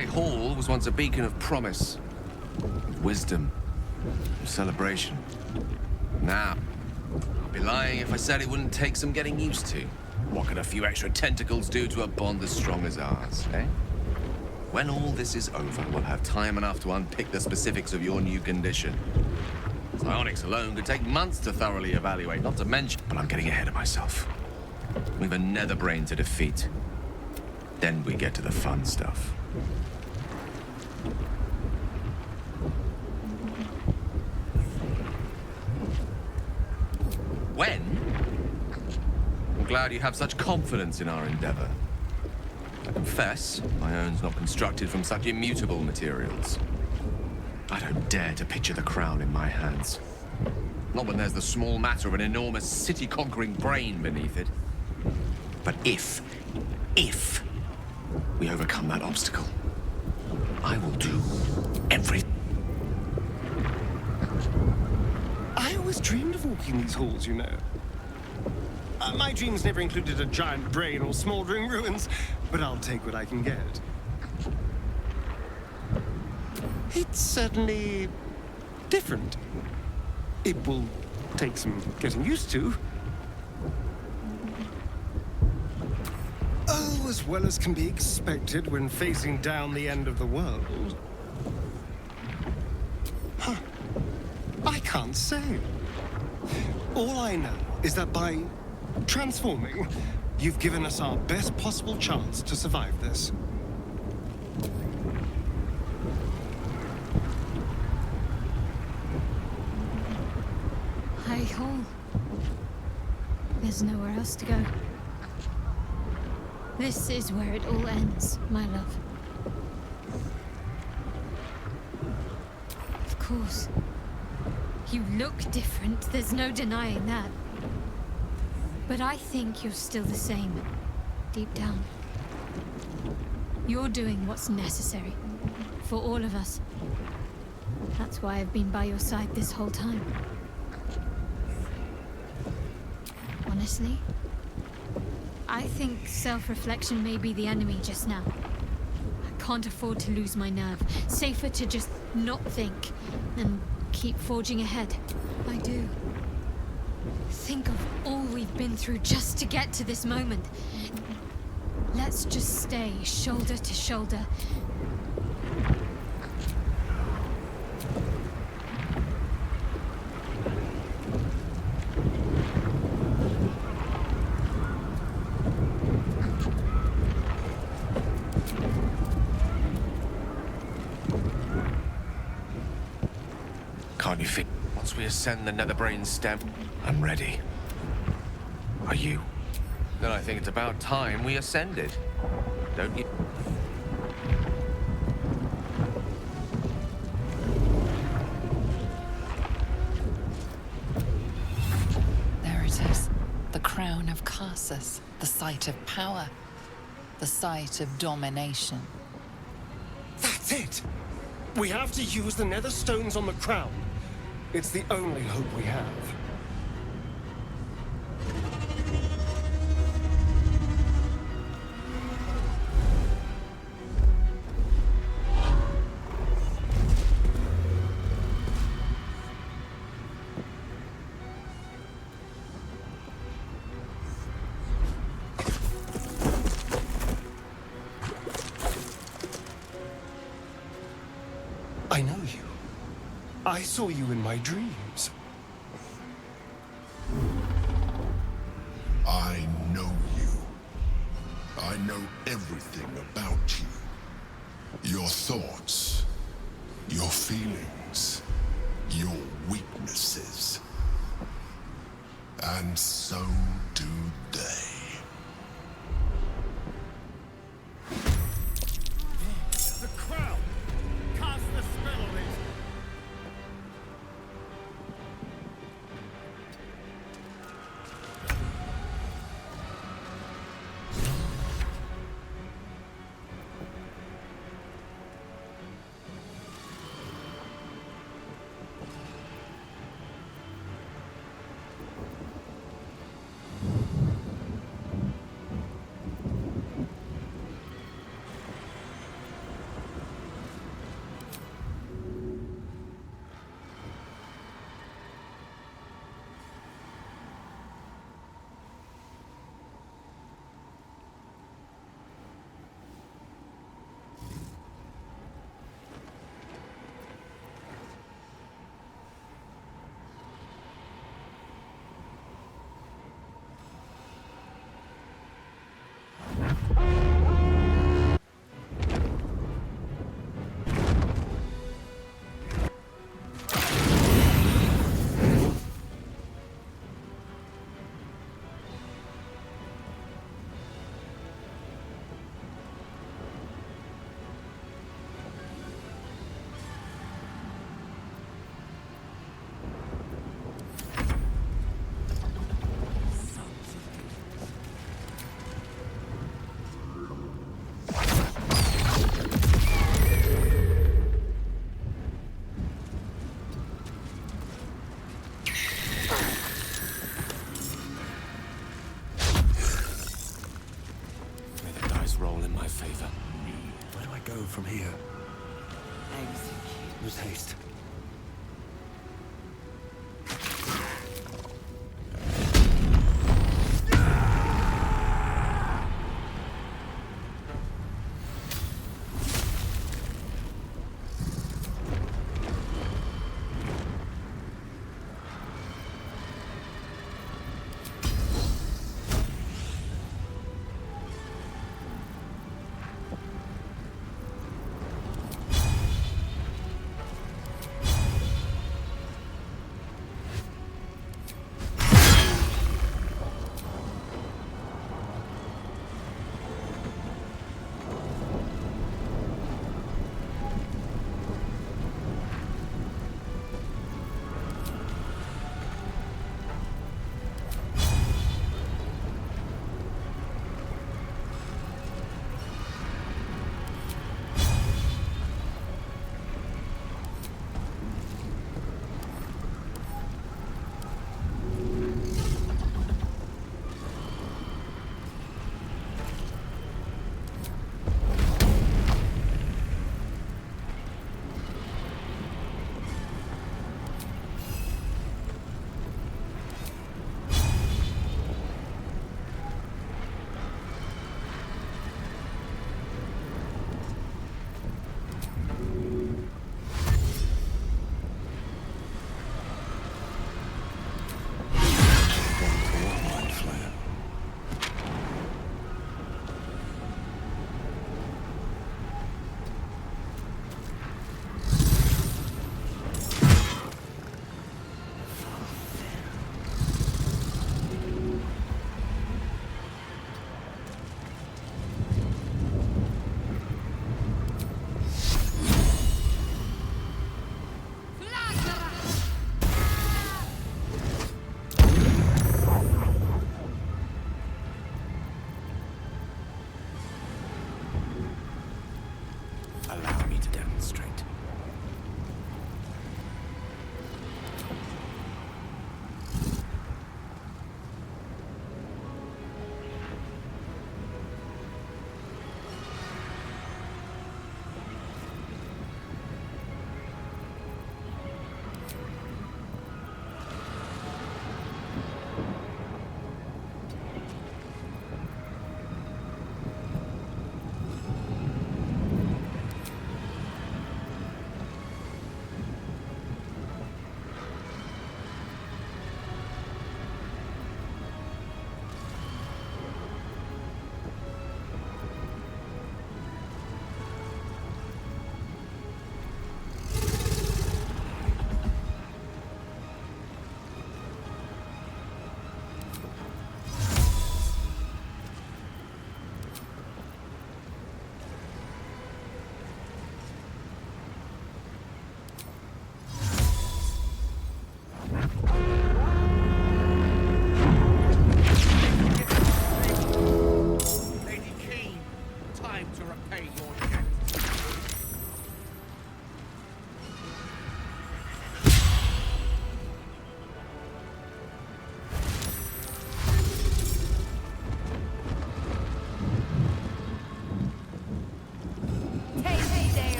High Hall was once a beacon of promise, of wisdom, of celebration. Now, I'd be lying if I said it wouldn't take some getting used to. What could a few extra tentacles do to a bond as strong as ours, eh? When all this is over, we'll have time enough to unpick the specifics of your new condition. Psionics alone could take months to thoroughly evaluate, not to mention... But I'm getting ahead of myself. We've a nether brain to defeat. Then we get to the fun stuff. When? I'm glad you have such confidence in our endeavor. I confess, my own's not constructed from such immutable materials. I don't dare to picture the crown in my hands. Not when there's the small matter of an enormous city-conquering brain beneath it. But if we overcome that obstacle, I will do everything. I always dreamed of walking these halls, you know. My dreams never included a giant brain or smoldering ruins, but I'll take what I can get. It's certainly different. It will take some getting used to. Oh, as well as can be expected when facing down the end of the world. Huh. I can't say. All I know is that by transforming, you've given us our best possible chance to survive this. High Hall. There's nowhere else to go. This is where it all ends, my love. Of course. You look different, there's no denying that. But I think you're still the same, deep down. You're doing what's necessary, for all of us. That's why I've been by your side this whole time. Honestly, I think self-reflection may be the enemy just now. I can't afford to lose my nerve. Safer to just not think and keep forging ahead. I do. Think of all we've been through just to get to this moment. Let's just stay shoulder to shoulder. Can't you think? Once we ascend the netherbrain stem, I'm ready. Are you? Then I think it's about time we ascended. Don't you? There it is. The crown of Karsus. The site of power. The site of domination. That's it! We have to use the nether stones on the crown. It's the only hope we have. I know you. I saw you in my dreams. I know you. I know everything about you. Your thoughts, your feelings, your weaknesses. And so do they. The crown! Cast the spell on it! Roll in my favor. Where do I go from here? With haste.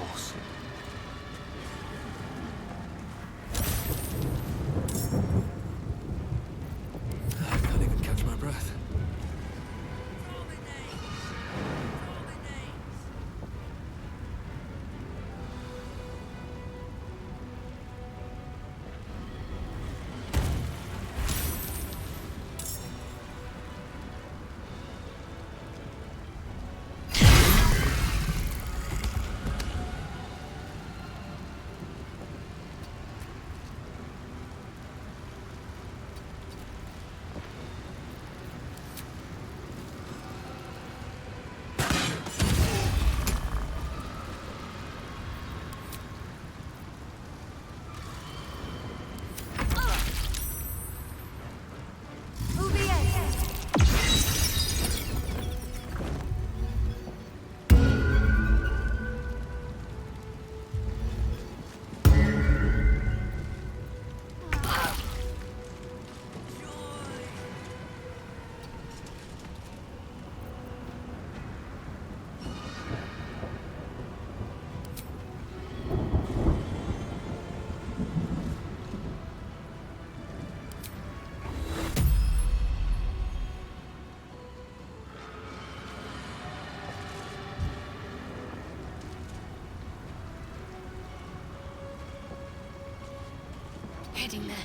course. I can't even catch my breath. Heading there.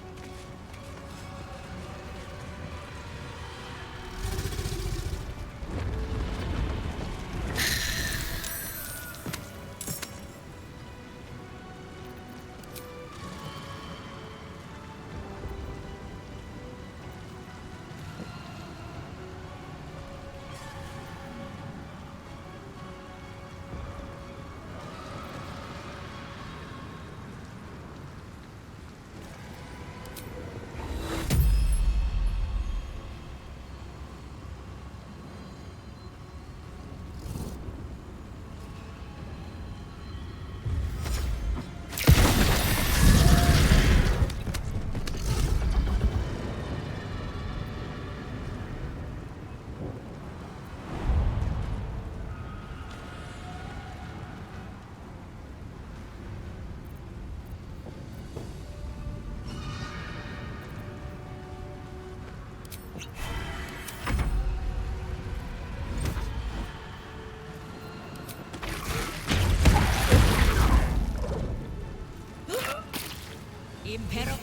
Impero.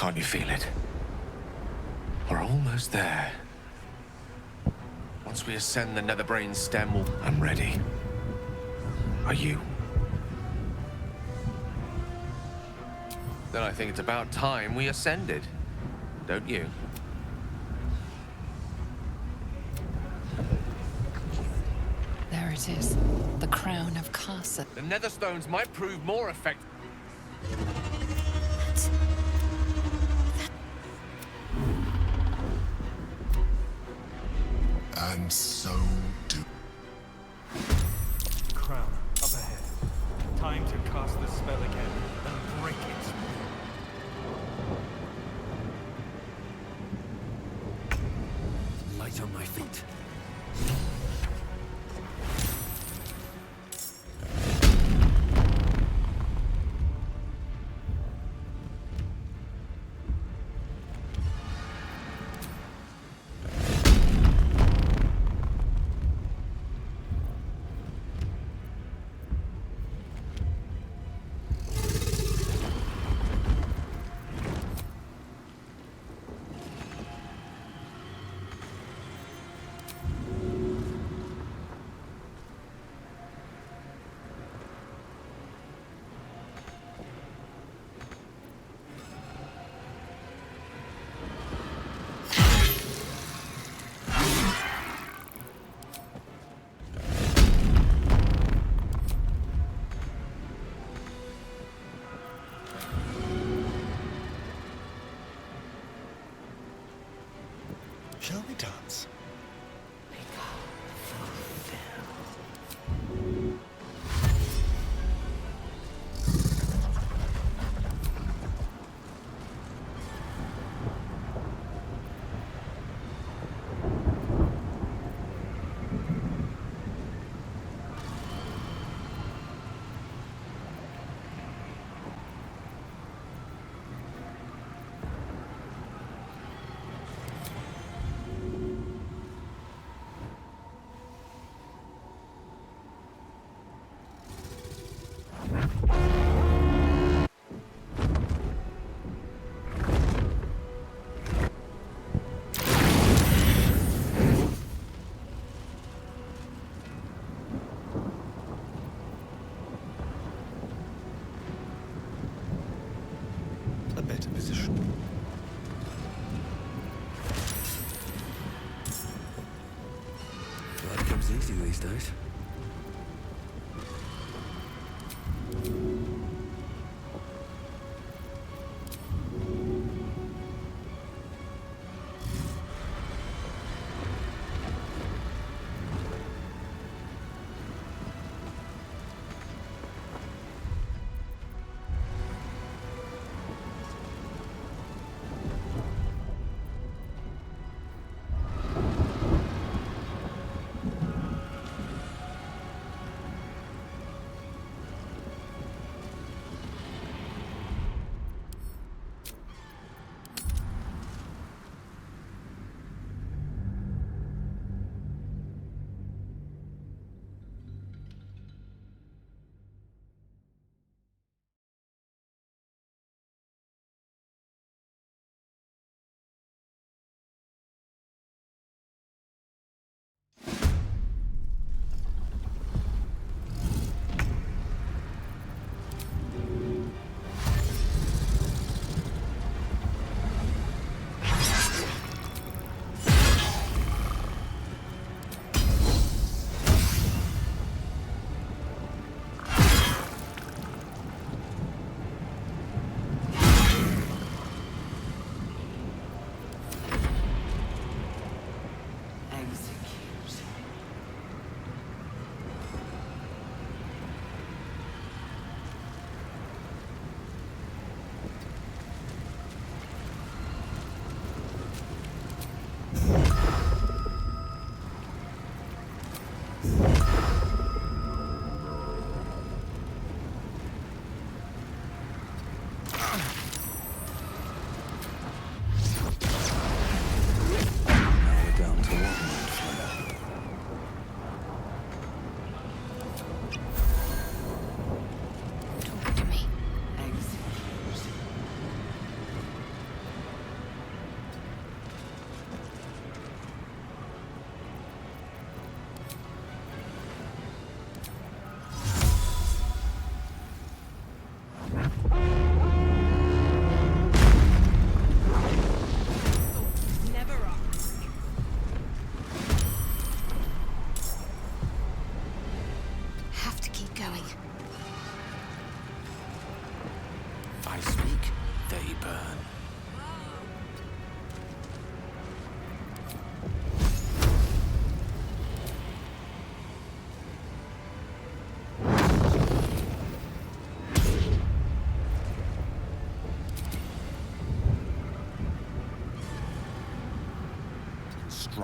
Can't you feel it? We're almost there. Once we ascend the Netherbrain stem, I'm ready. Are you? Then I think it's about time we ascended. Don't you? There it is. The crown of Casa. The Netherstones might prove more effective. And so do. Crown up ahead. Time to cast the spell again and break on my feet. Shall we dance? A better position. Life comes easy these days.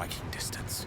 striking distance.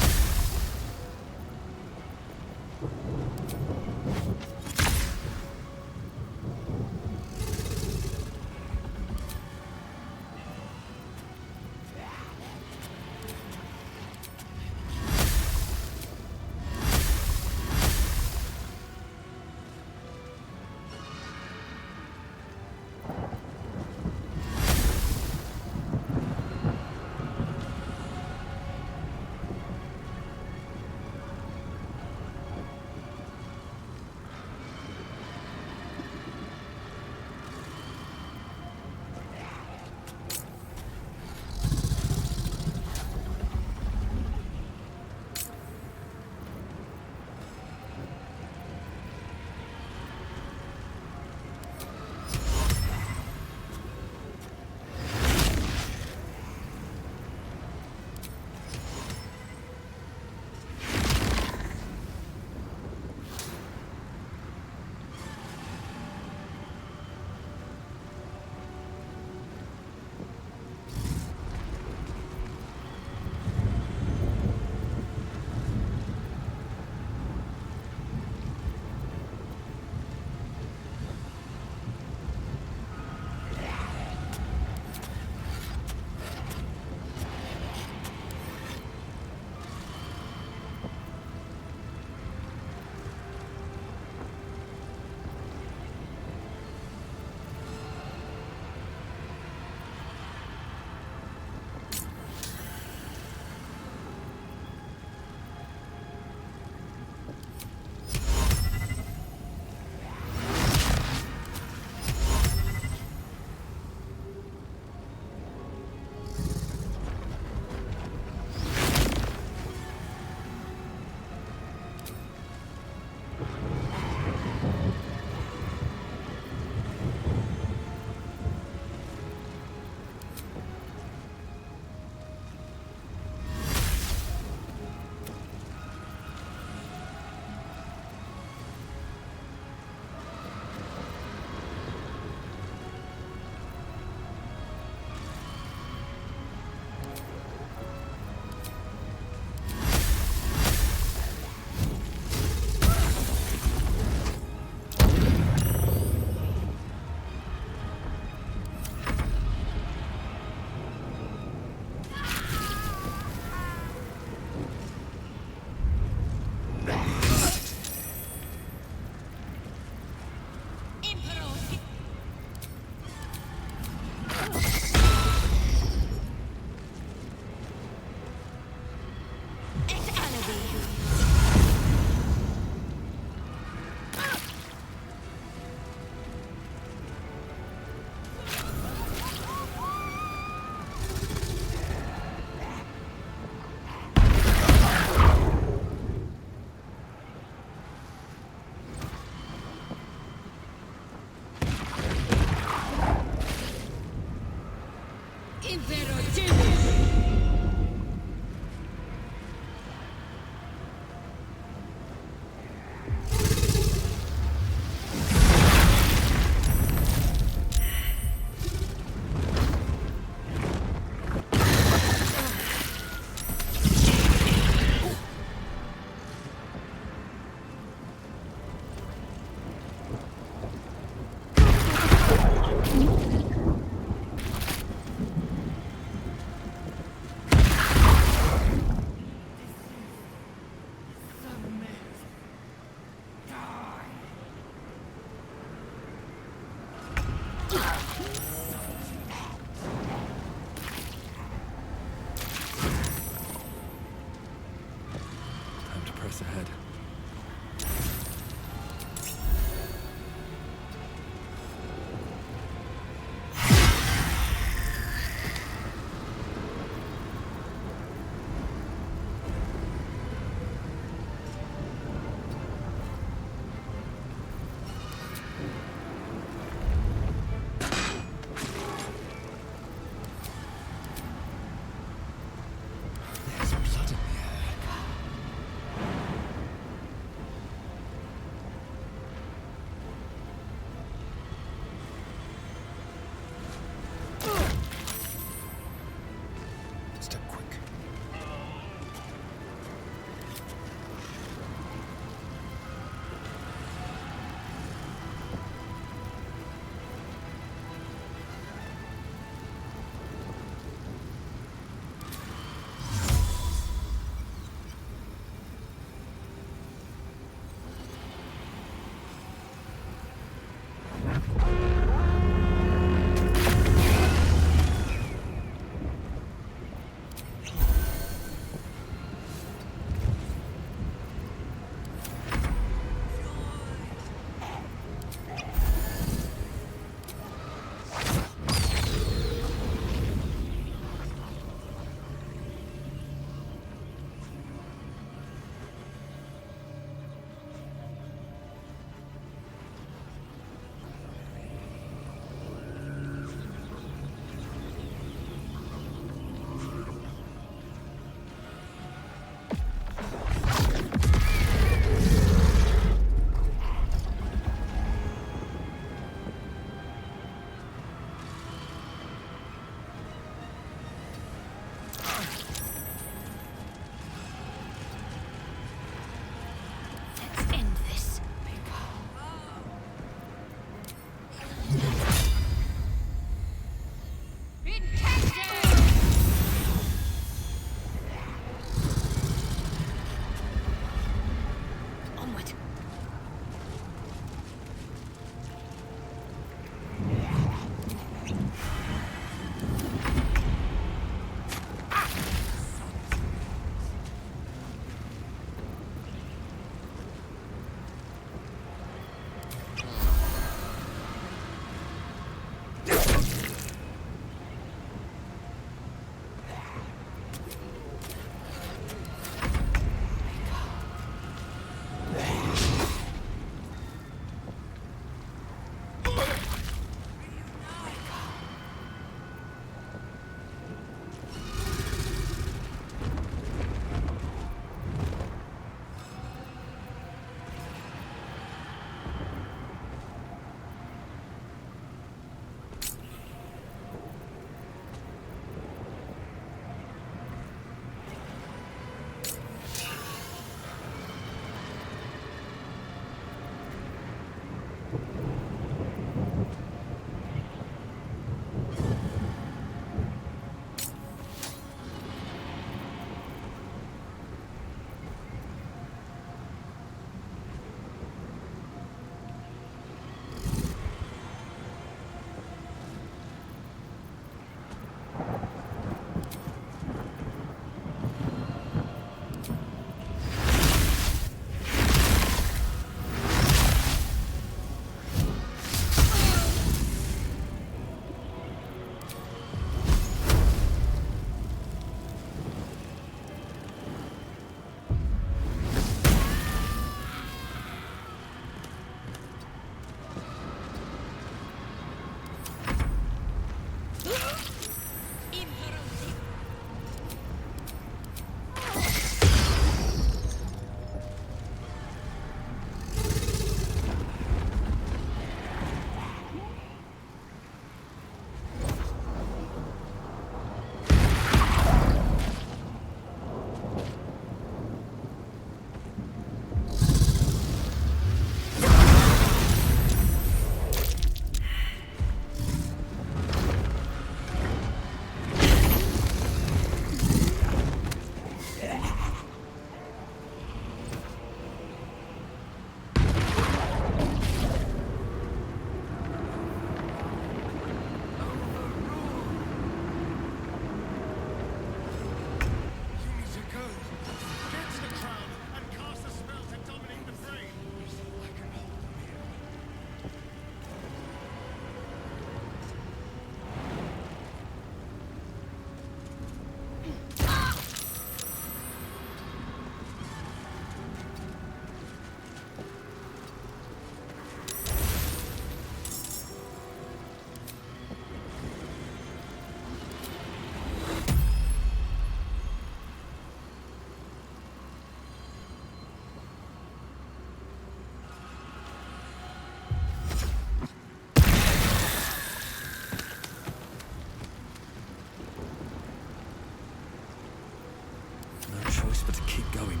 but to keep going.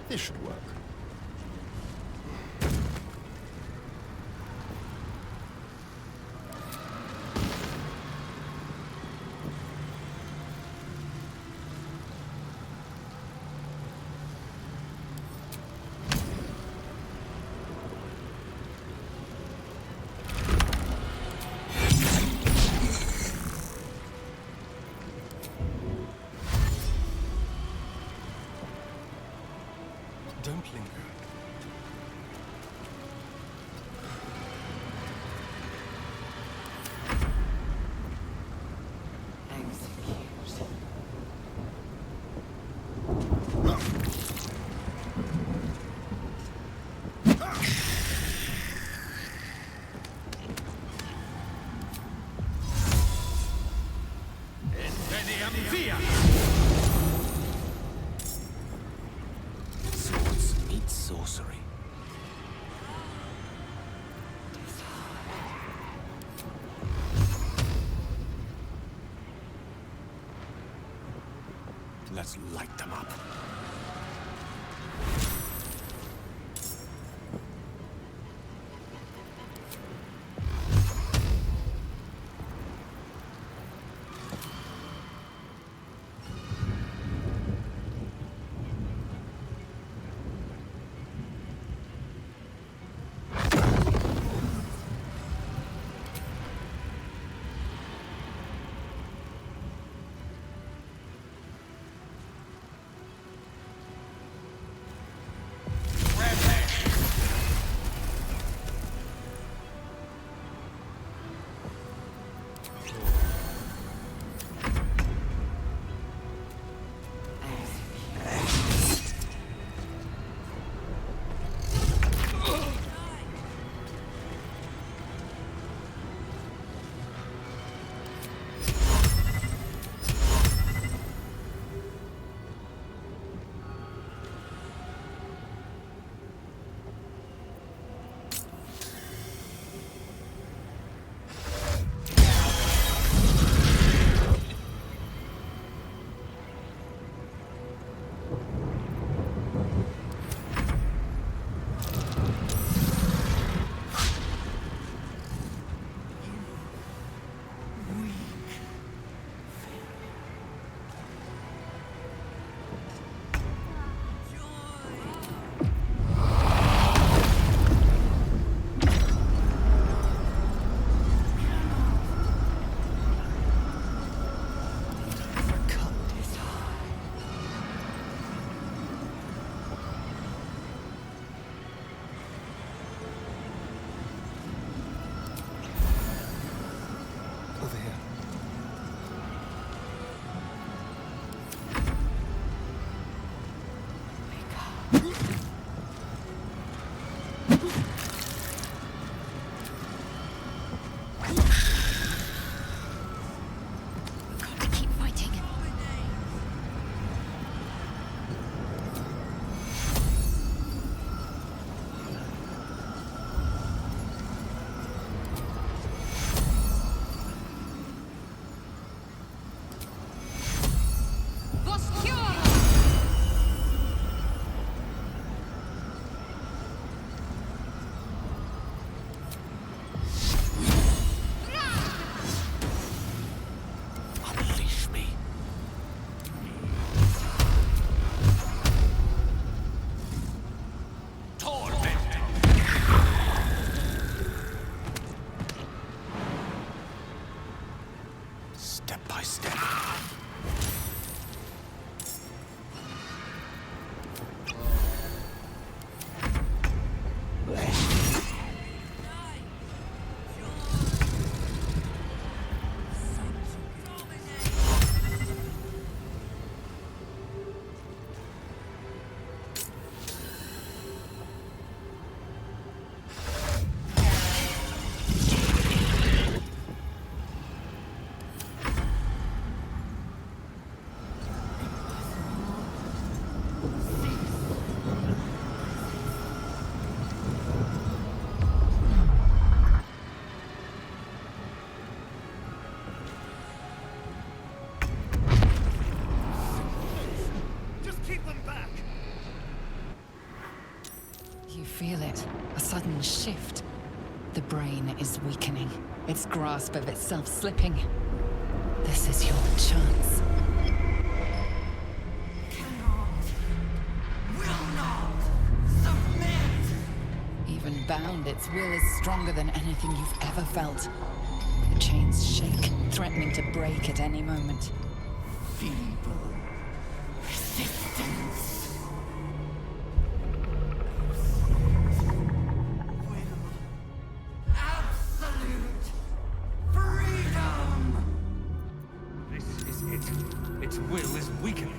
This should work. Don't linger. Swords meet sorcery. Let's light them up. Over here. Got to keep fighting. Unleash me. Step by step. sudden shift. The brain is weakening, its grasp of itself slipping. This is your chance. Will not submit! Even bound, its will is stronger than anything you've ever felt. The chains shake, threatening to break at any moment. Feeble resistance. Will. Absolute freedom! This is it. Its will is weakening.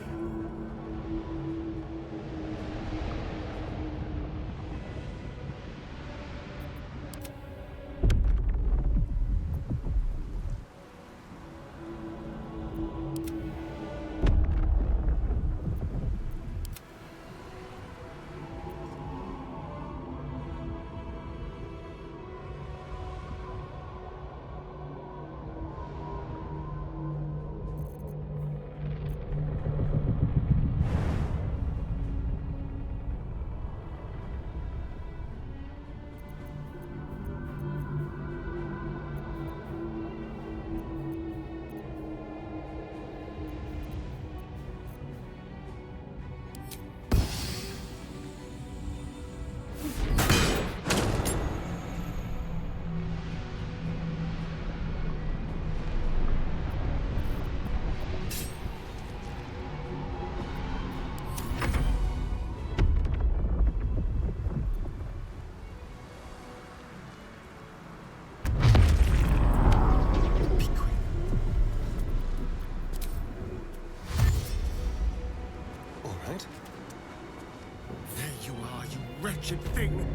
Wretched thing!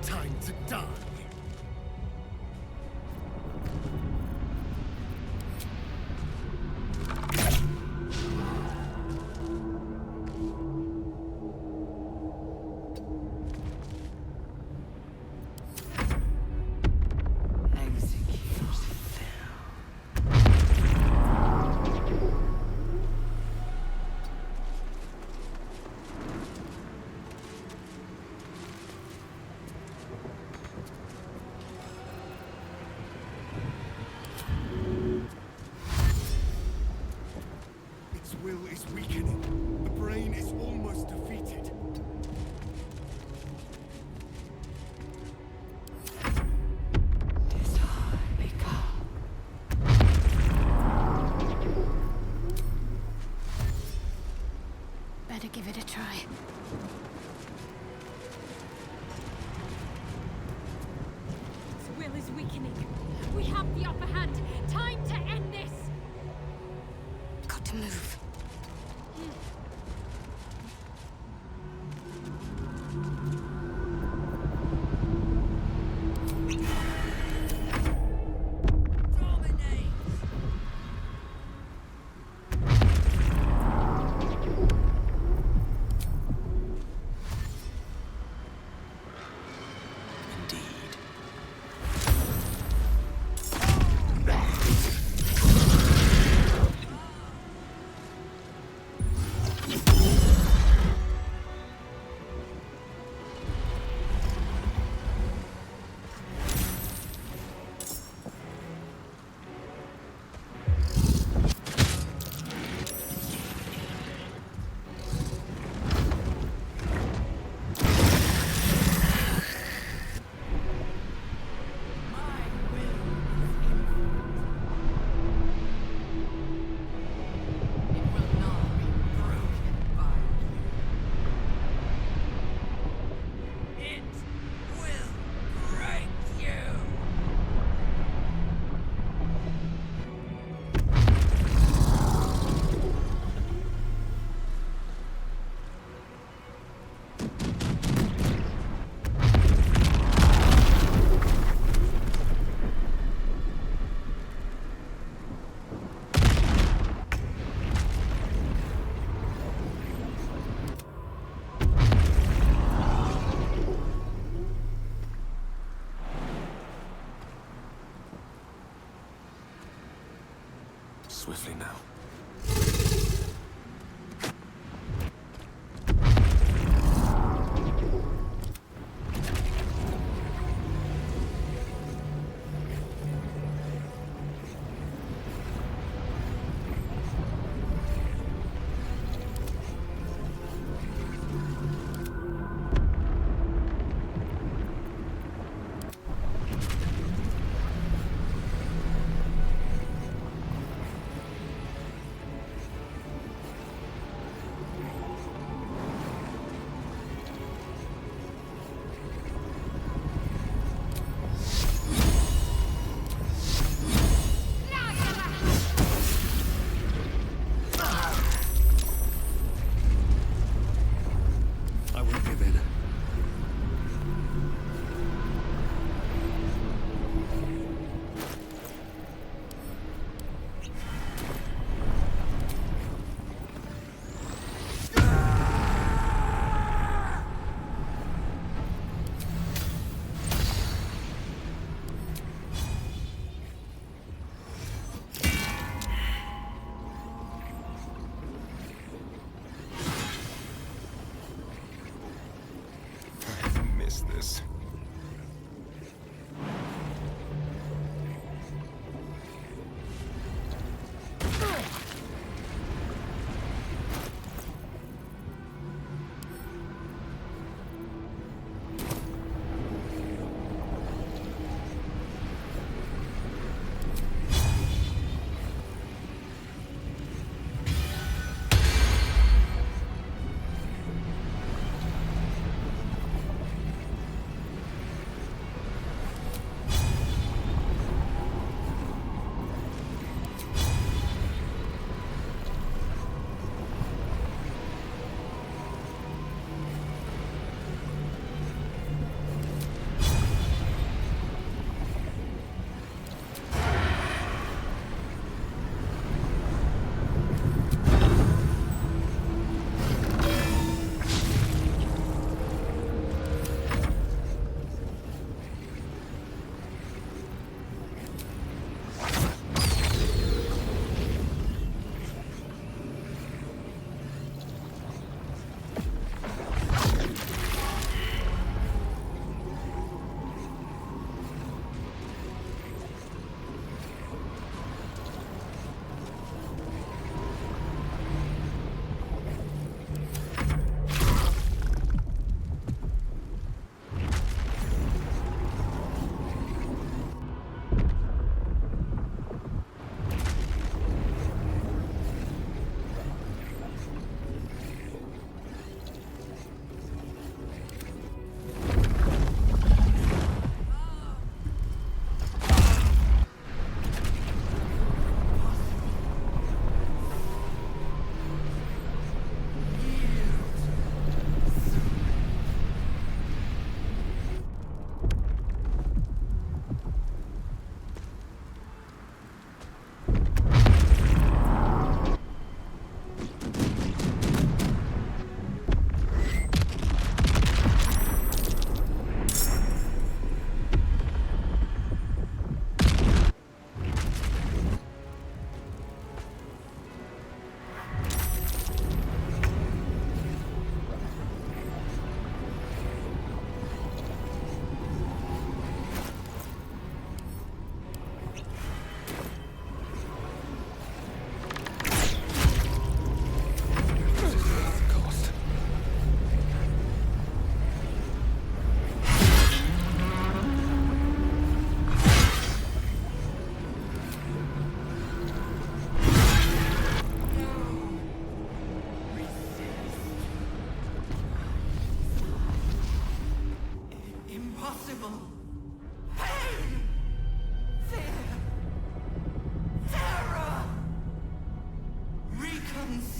Time to die! Will is weakening. The brain is almost defeated. Better give it a try. Its will is weakening. We have the upper hand. Time to end this. Got to move. Swiftly now.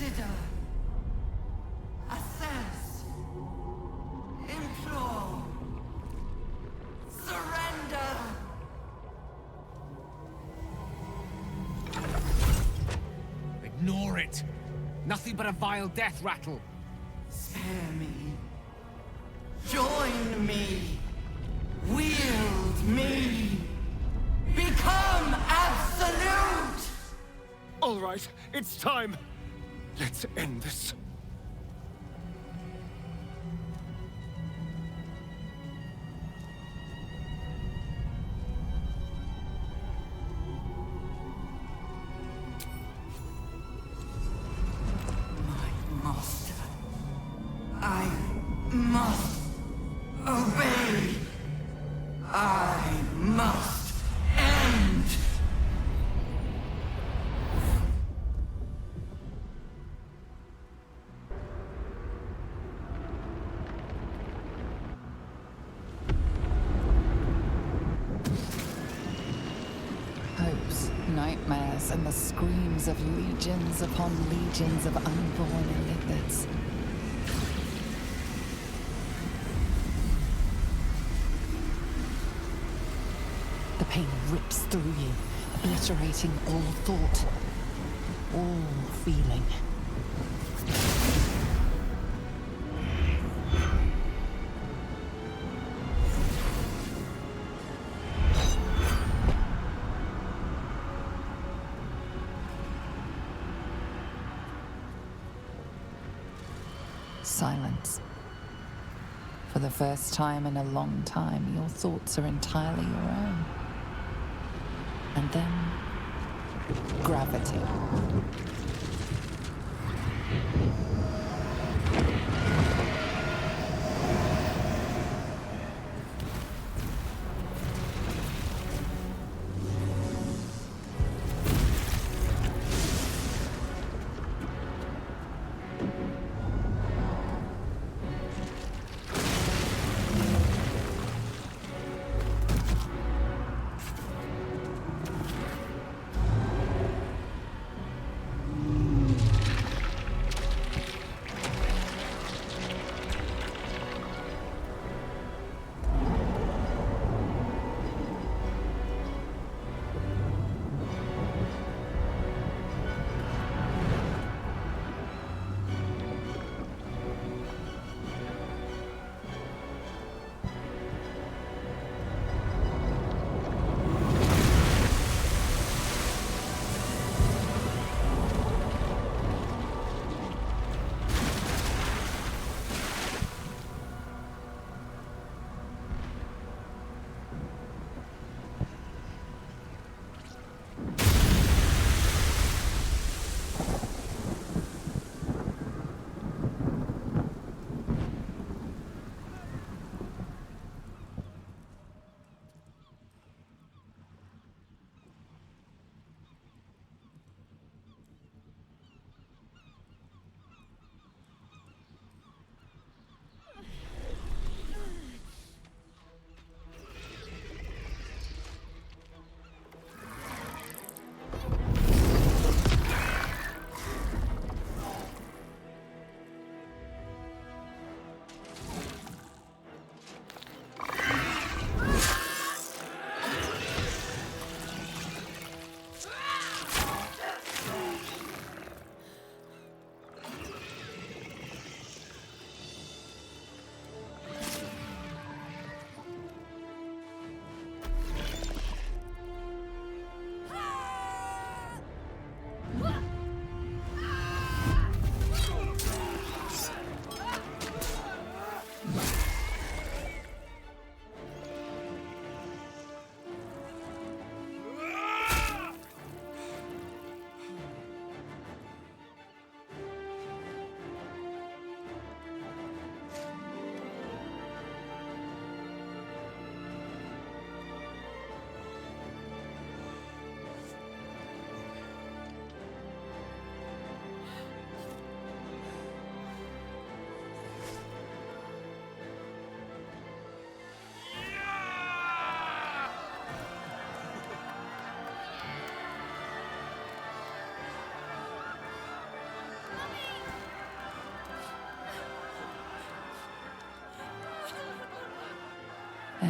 Consider. Assess. Implore. Surrender. Ignore it. Nothing but a vile death rattle. Spare me. Join me. Wield me. Become absolute! All right, it's time. Let's end this. My master. I must obey. I must end. Hopes, nightmares, and the screams of legions upon legions of unborn illithids. The pain rips through you, obliterating all thought, all feeling. Silence. For the first time in a long time, your thoughts are entirely your own. And then, gravity.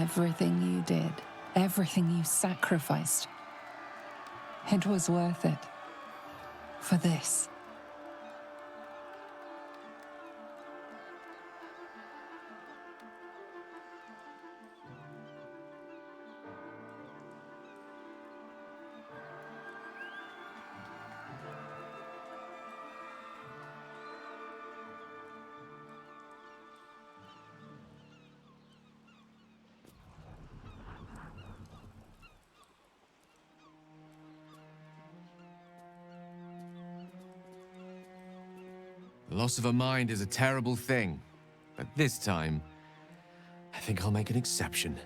Everything you did, everything you sacrificed, it was worth it. For this. The loss of a mind is a terrible thing, but this time, I think I'll make an exception.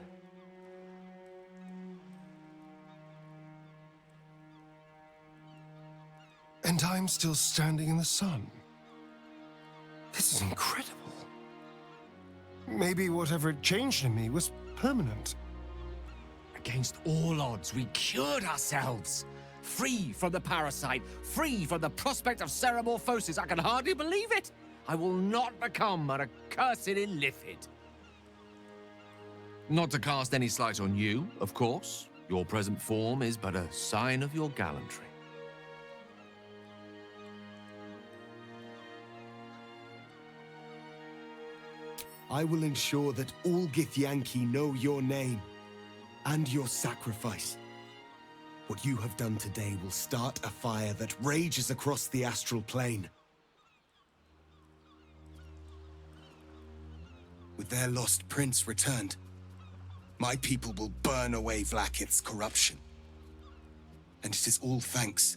And I'm still standing in the sun. This is incredible. Maybe whatever had changed in me was permanent. Against all odds, we cured ourselves. Free from the parasite, free from the prospect of ceramorphosis. I can hardly believe it. I will not become an accursed illithid. Not to cast any slight on you, of course. Your present form is but a sign of your gallantry. I will ensure that all Githyanki know your name and your sacrifice. What you have done today will start a fire that rages across the astral plane. With their lost prince returned, my people will burn away Vlaakith's corruption. And it is all thanks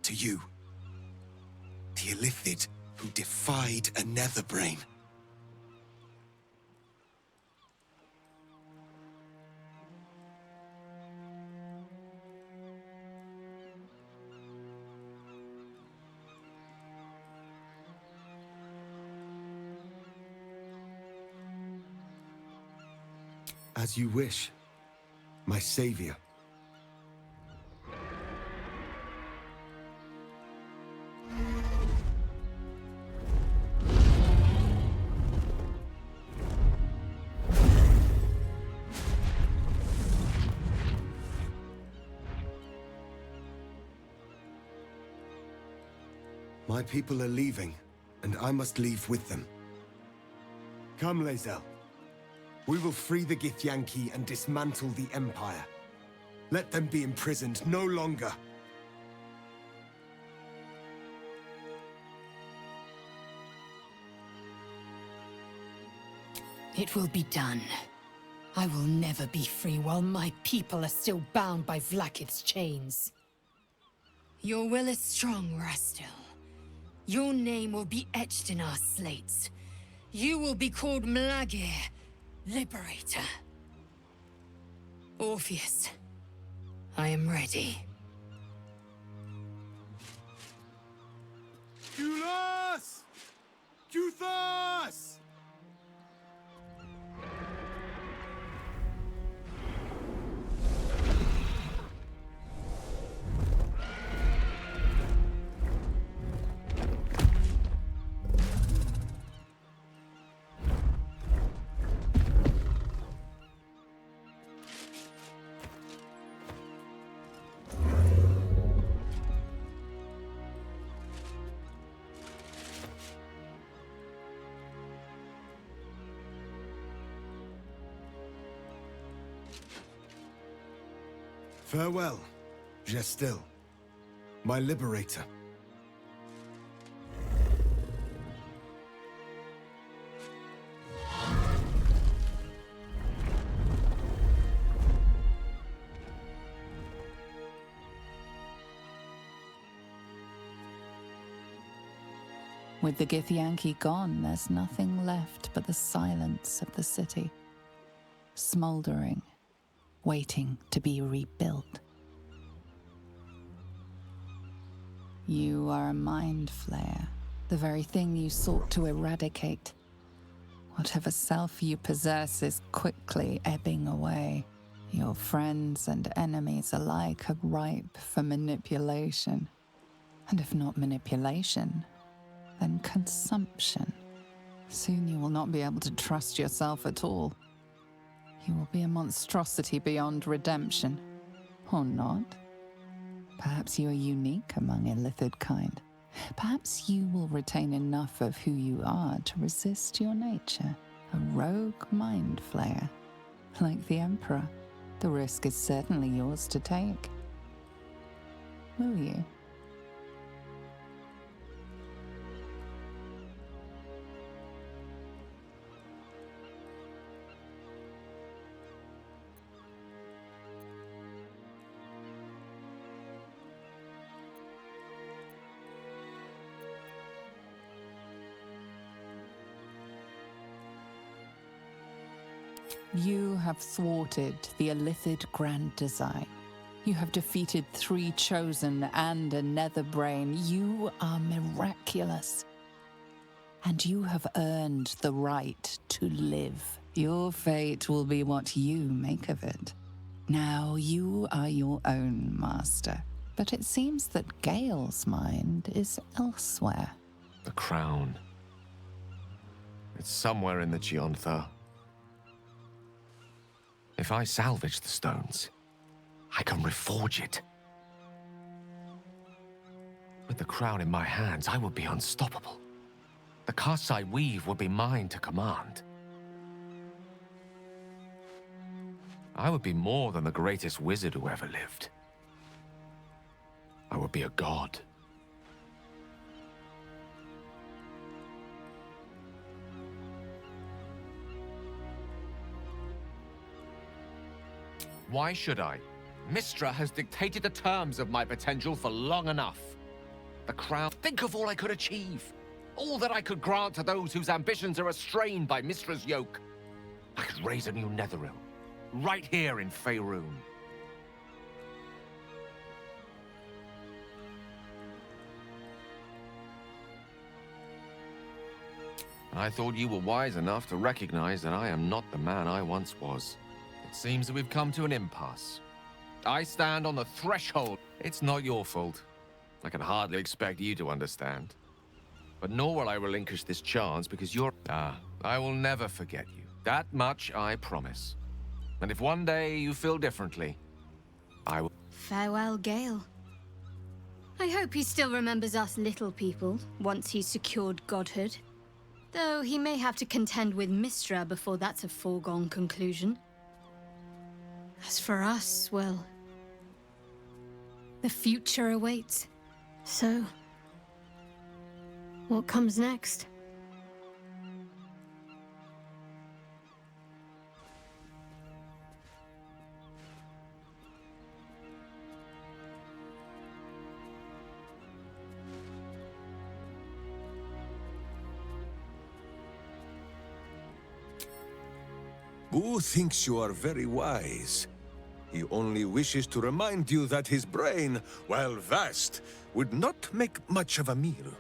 to you, the illithid who defied a netherbrain. As you wish, my savior. My people are leaving, and I must leave with them. Come, Lae'zel. We will free the Githyanki and dismantle the Empire. Let them be imprisoned no longer. It will be done. I will never be free while my people are still bound by Vlaakith's chains. Your will is strong, Rastil. Your name will be etched in our slates. You will be called Mlagir, Liberator. Orpheus, I am ready. Kulas! Kuthas! Farewell, Gestil, my liberator. With the Githyanki gone, there's nothing left but the silence of the city, smoldering, waiting to be rebuilt. You are a mind flayer, the very thing you sought to eradicate. Whatever self you possess is quickly ebbing away. Your friends and enemies alike are ripe for manipulation. And if not manipulation, then consumption. Soon you will not be able to trust yourself at all. You will be a monstrosity beyond redemption. Or not. Perhaps you are unique among illithid kind. Perhaps you will retain enough of who you are to resist your nature. A rogue mind flayer. Like the Emperor, the risk is certainly yours to take. Will you? You have thwarted the illithid grand design. You have defeated 3 chosen and a nether brain. You are miraculous. And you have earned the right to live. Your fate will be what you make of it. Now you are your own master. But it seems that Gale's mind is elsewhere. The crown. It's somewhere in the Geontha. If I salvage the stones, I can reforge it. With the crown in my hands, I would be unstoppable. The casts I weave would be mine to command. I would be more than the greatest wizard who ever lived. I would be a god. Why should I? Mistra has dictated the terms of my potential for long enough. The crown. Think of all I could achieve. All that I could grant to those whose ambitions are restrained by Mistra's yoke. I could raise a new Netherrealm. Right here in Faerun. I thought you were wise enough to recognize that I am not the man I once was. It seems that we've come to an impasse. I stand on the threshold. It's not your fault. I can hardly expect you to understand. But nor will I relinquish this chance because you're... I will never forget you. That much I promise. And if one day you feel differently, I will... Farewell, Gale. I hope he still remembers us little people once he's secured godhood. Though he may have to contend with Mistra before that's a foregone conclusion. As for us, well... the future awaits. So... what comes next? Boo thinks you are very wise. He only wishes to remind you that his brain, while vast, would not make much of a meal.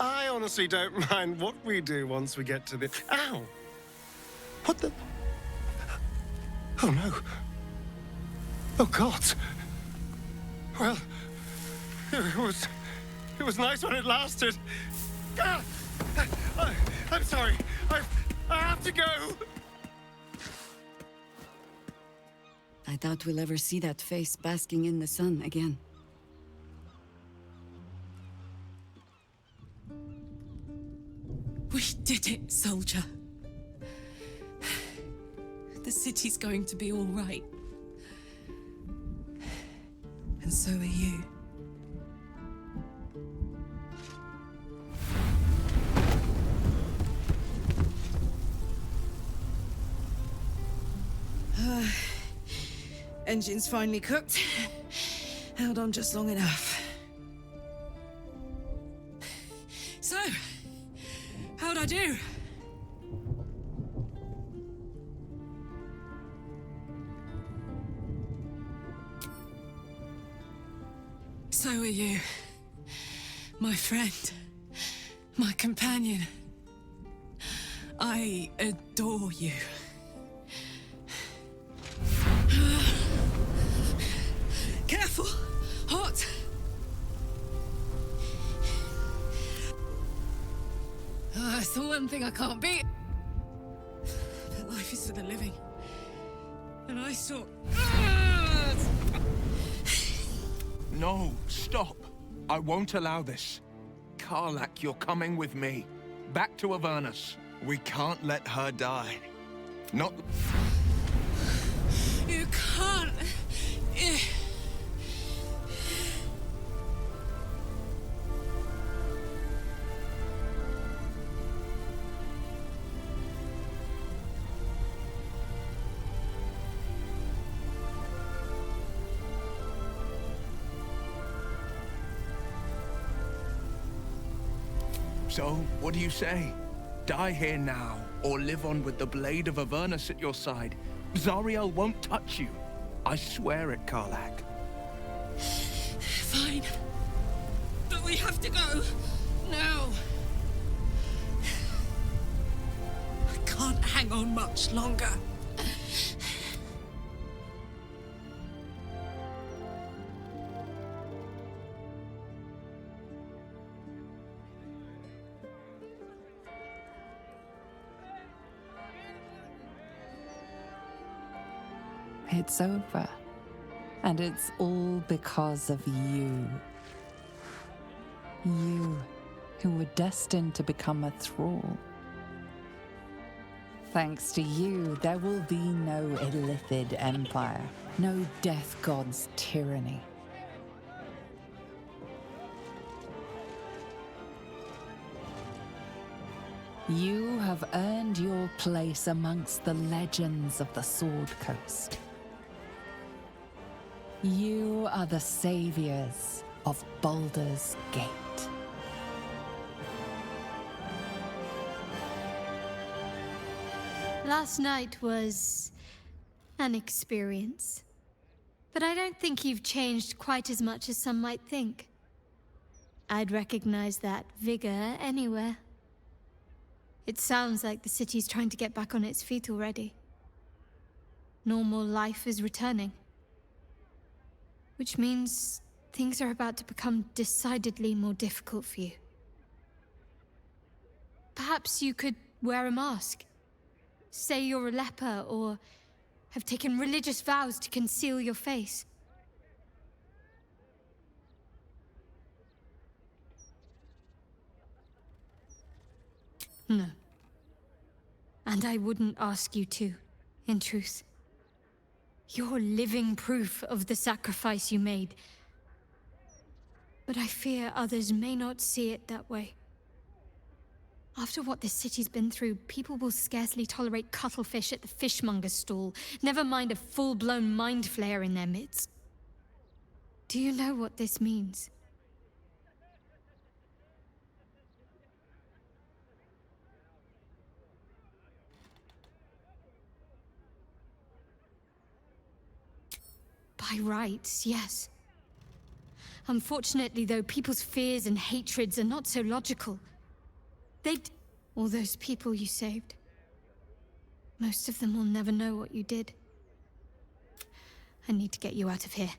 I honestly don't mind what we do once we get to the... Ow! What the... Oh no. Oh God. Well, it was nice when it lasted. Ah! I'm sorry. I have to go. I doubt we'll ever see that face basking in the sun again. We did it, soldier. The city's going to be all right. And so are you. Engine's finally cooked. Held on just long enough. So, how'd I do? So are you. My friend. My companion. I adore you. Careful! Hot! That's the one thing I can't beat. But life is for the living. I saw... No, stop. I won't allow this. Karlak, you're coming with me. Back to Avernus. We can't let her die. Not... You can't... So, what do you say? Die here now, or live on with the blade of Avernus at your side. Zariel won't touch you. I swear it, Karlak. Fine. But we have to go. Now. I can't hang on much longer. It's over. And it's all because of you. You, who were destined to become a thrall. Thanks to you, there will be no Illithid empire, no death god's tyranny. You have earned your place amongst the legends of the Sword Coast. You are the saviors of Baldur's Gate. Last night was an experience. But I don't think you've changed quite as much as some might think. I'd recognize that vigor anywhere. It sounds like the city's trying to get back on its feet already. Normal life is returning. Which means things are about to become decidedly more difficult for you. Perhaps you could wear a mask. Say you're a leper, or have taken religious vows to conceal your face. No. And I wouldn't ask you to, in truth. You're living proof of the sacrifice you made. But I fear others may not see it that way. After what this city's been through, people will scarcely tolerate cuttlefish at the fishmonger's stall, never mind a full-blown mind flayer in their midst. Do you know what this means? By rights, yes. Unfortunately, though, people's fears and hatreds are not so logical. All those people you saved. Most of them will never know what you did. I need to get you out of here.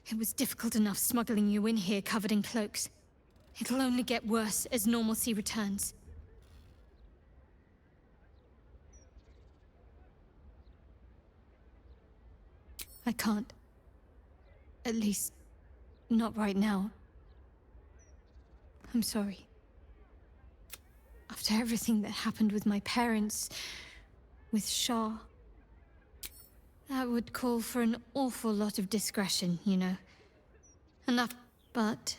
It was difficult enough smuggling you in here covered in cloaks. It'll only get worse as normalcy returns. I can't. At least, not right now. I'm sorry. After everything that happened with my parents, with Shah, that would call for an awful lot of discretion, you know. Enough, but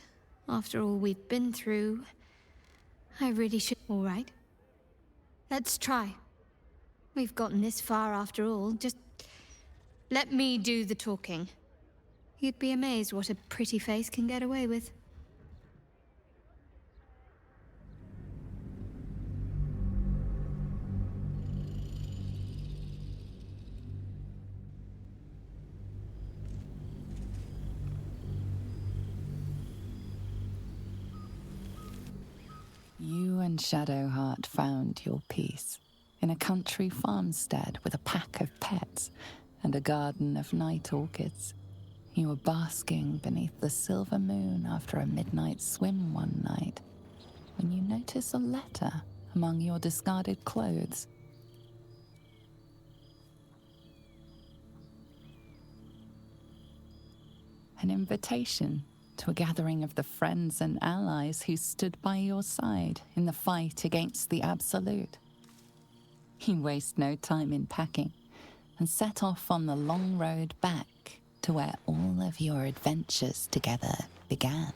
after all we've been through, I really should. All right. Let's try. We've gotten this far after all. Just let me do the talking. You'd be amazed what a pretty face can get away with. You and Shadowheart found your peace in a country farmstead with a pack of pets and a garden of night orchids. You were basking beneath the silver moon after a midnight swim one night when you notice a letter among your discarded clothes. An invitation to a gathering of the friends and allies who stood by your side in the fight against the Absolute. You waste no time in packing and set off on the long road back to where all of your adventures together began.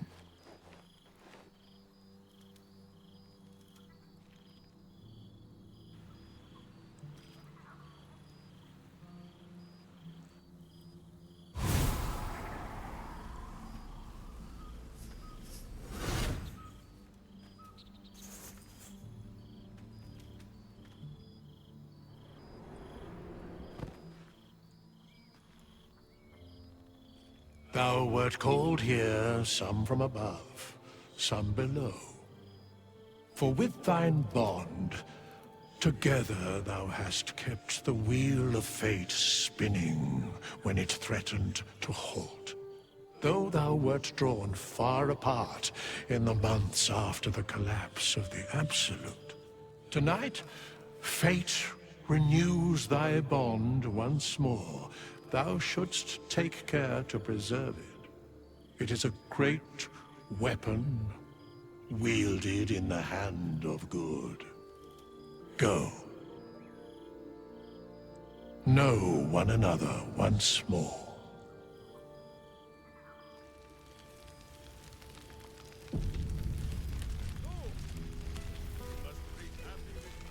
Thou wert called here, some from above, some below. For with thine bond, together thou hast kept the wheel of fate spinning when it threatened to halt. Though thou wert drawn far apart in the months after the collapse of the Absolute, tonight, fate renews thy bond once more. Thou shouldst take care to preserve it. It is a great weapon, wielded in the hand of good. Go. Know one another once more.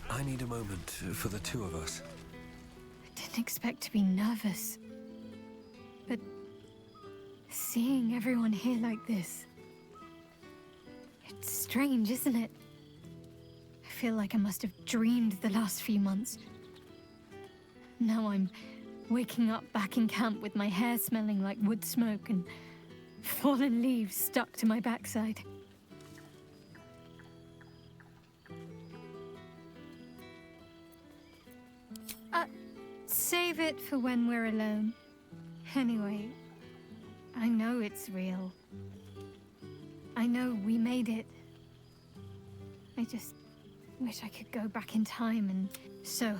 I need a moment for the two of us. I didn't expect to be nervous. But seeing everyone here like this, it's strange, isn't it? I feel like I must have dreamed the last few months. Now I'm waking up back in camp with my hair smelling like wood smoke and fallen leaves stuck to my backside. Save it for when we're alone. Anyway, I know it's real. I know we made it. I just wish I could go back in time and... So,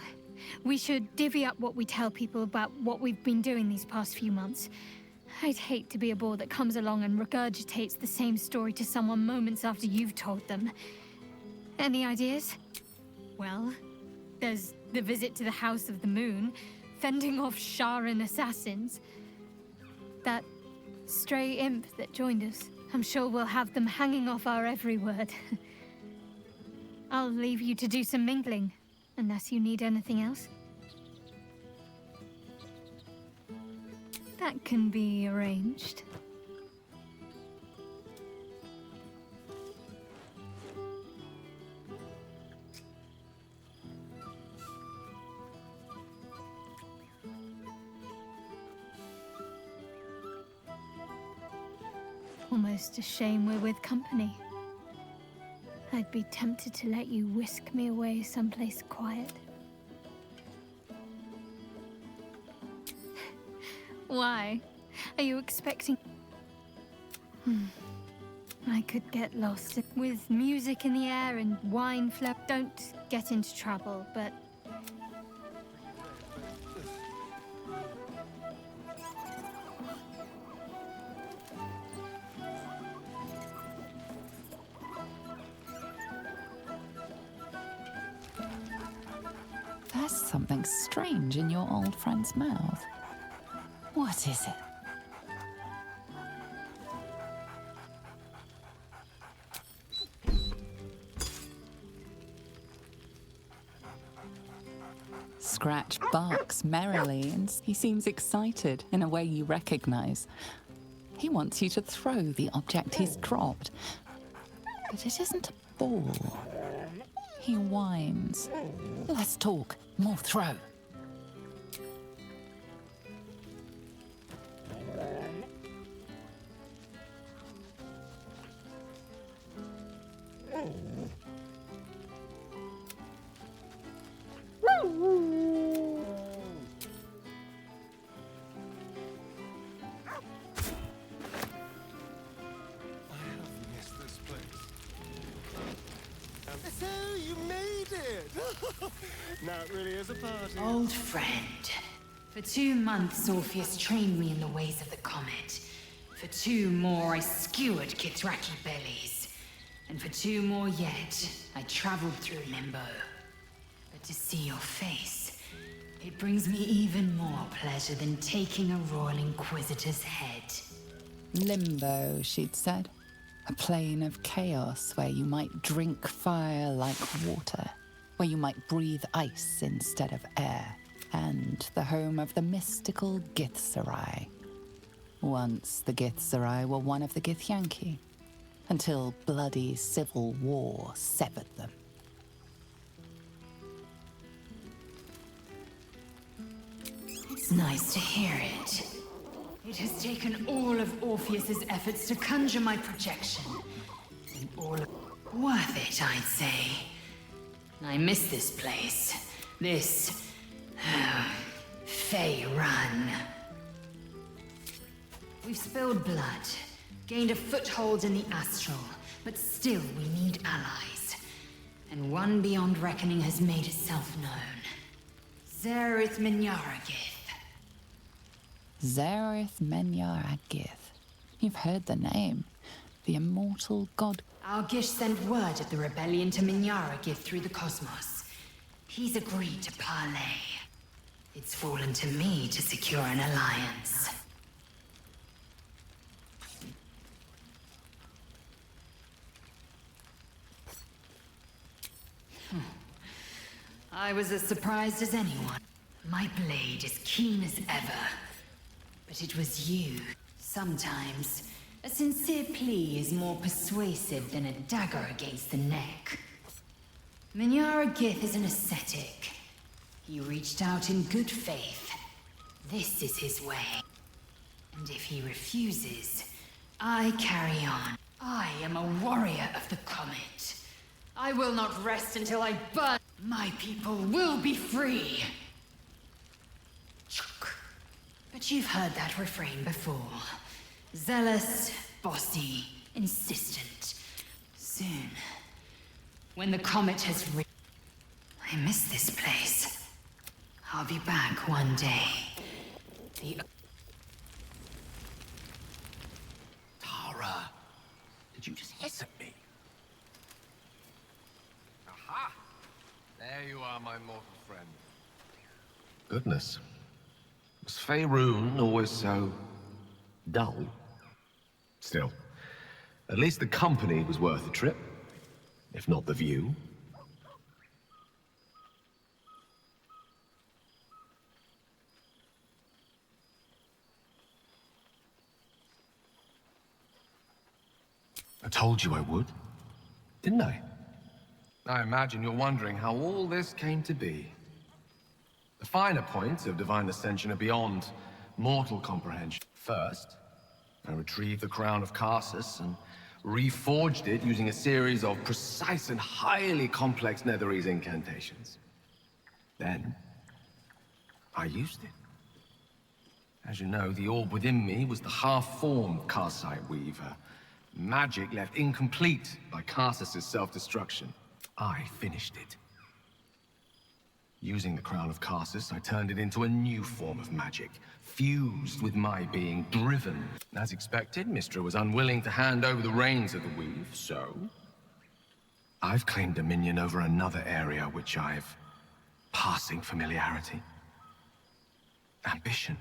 we should divvy up what we tell people about what we've been doing these past few months. I'd hate to be a bore that comes along and regurgitates the same story to someone moments after you've told them. Any ideas? Well, there's the visit to the House of the Moon, fending off Sharan assassins. That stray imp that joined us. I'm sure we'll have them hanging off our every word. I'll leave you to do some mingling, unless you need anything else. That can be arranged. Almost a shame we're with company. I'd be tempted to let you whisk me away someplace quiet. Why? Are you expecting... I could get lost. With music in the air and wine flow. Don't get into trouble, but... There's something strange in your old friend's mouth. What is it? Scratch barks merrily and he seems excited in a way you recognize. He wants you to throw the object he's dropped. But it isn't a ball. He whines. Less talk, more throw. So you made it! Now it really is a party. Old friend. For 2 months, Orpheus trained me in the ways of the comet. For 2 more, I skewered Kithraki bellies. And for 2 more yet, I traveled through Limbo. But to see your face, it brings me even more pleasure than taking a Royal Inquisitor's head. Limbo, she'd said. A plane of chaos where you might drink fire like water, where you might breathe ice instead of air, and the home of the mystical Githzerai. Once the Githzerai were one of the Githyanki, until bloody civil war severed them. It's nice to hear it. It has taken all of Orpheus's efforts to conjure my projection. And all of... worth it, I'd say. I miss this place. This... Fey Run. We've spilled blood, gained a foothold in the astral, but still we need allies. And one beyond reckoning has made itself known. Zerith Minyaragith. Zerith Menyaragith. You've heard the name. The immortal god. Algish sent word of the rebellion to Minyaragith through the cosmos. He's agreed to parley. It's fallen to me to secure an alliance. I was as surprised as anyone. My blade is keen as ever. But it was you. Sometimes, a sincere plea is more persuasive than a dagger against the neck. Minyaragith is an ascetic. He reached out in good faith. This is his way. And if he refuses, I carry on. I am a warrior of the comet. I will not rest until I burn. My people will be free. But you've heard that refrain before. Zealous, bossy, insistent. Soon, when the comet has I miss this place. I'll be back one day. Tara, did you just hiss at me? Aha! There you are, my mortal friend. Goodness. Was Faerun always so dull? Still, at least the company was worth the trip, if not the view. I told you I would, didn't I? I imagine you're wondering how all this came to be. The finer points of divine ascension are beyond mortal comprehension. First, I retrieved the crown of Karsus and reforged it using a series of precise and highly complex Netherese incantations. Then, I used it. As you know, the orb within me was the half-formed Karsite Weaver. Magic left incomplete by Karsus' self-destruction. I finished it. Using the crown of Karsus, I turned it into a new form of magic, fused with my being, driven. As expected, Mystra was unwilling to hand over the reins of the weave, so I've claimed dominion over another area which I've passing familiarity. Ambition.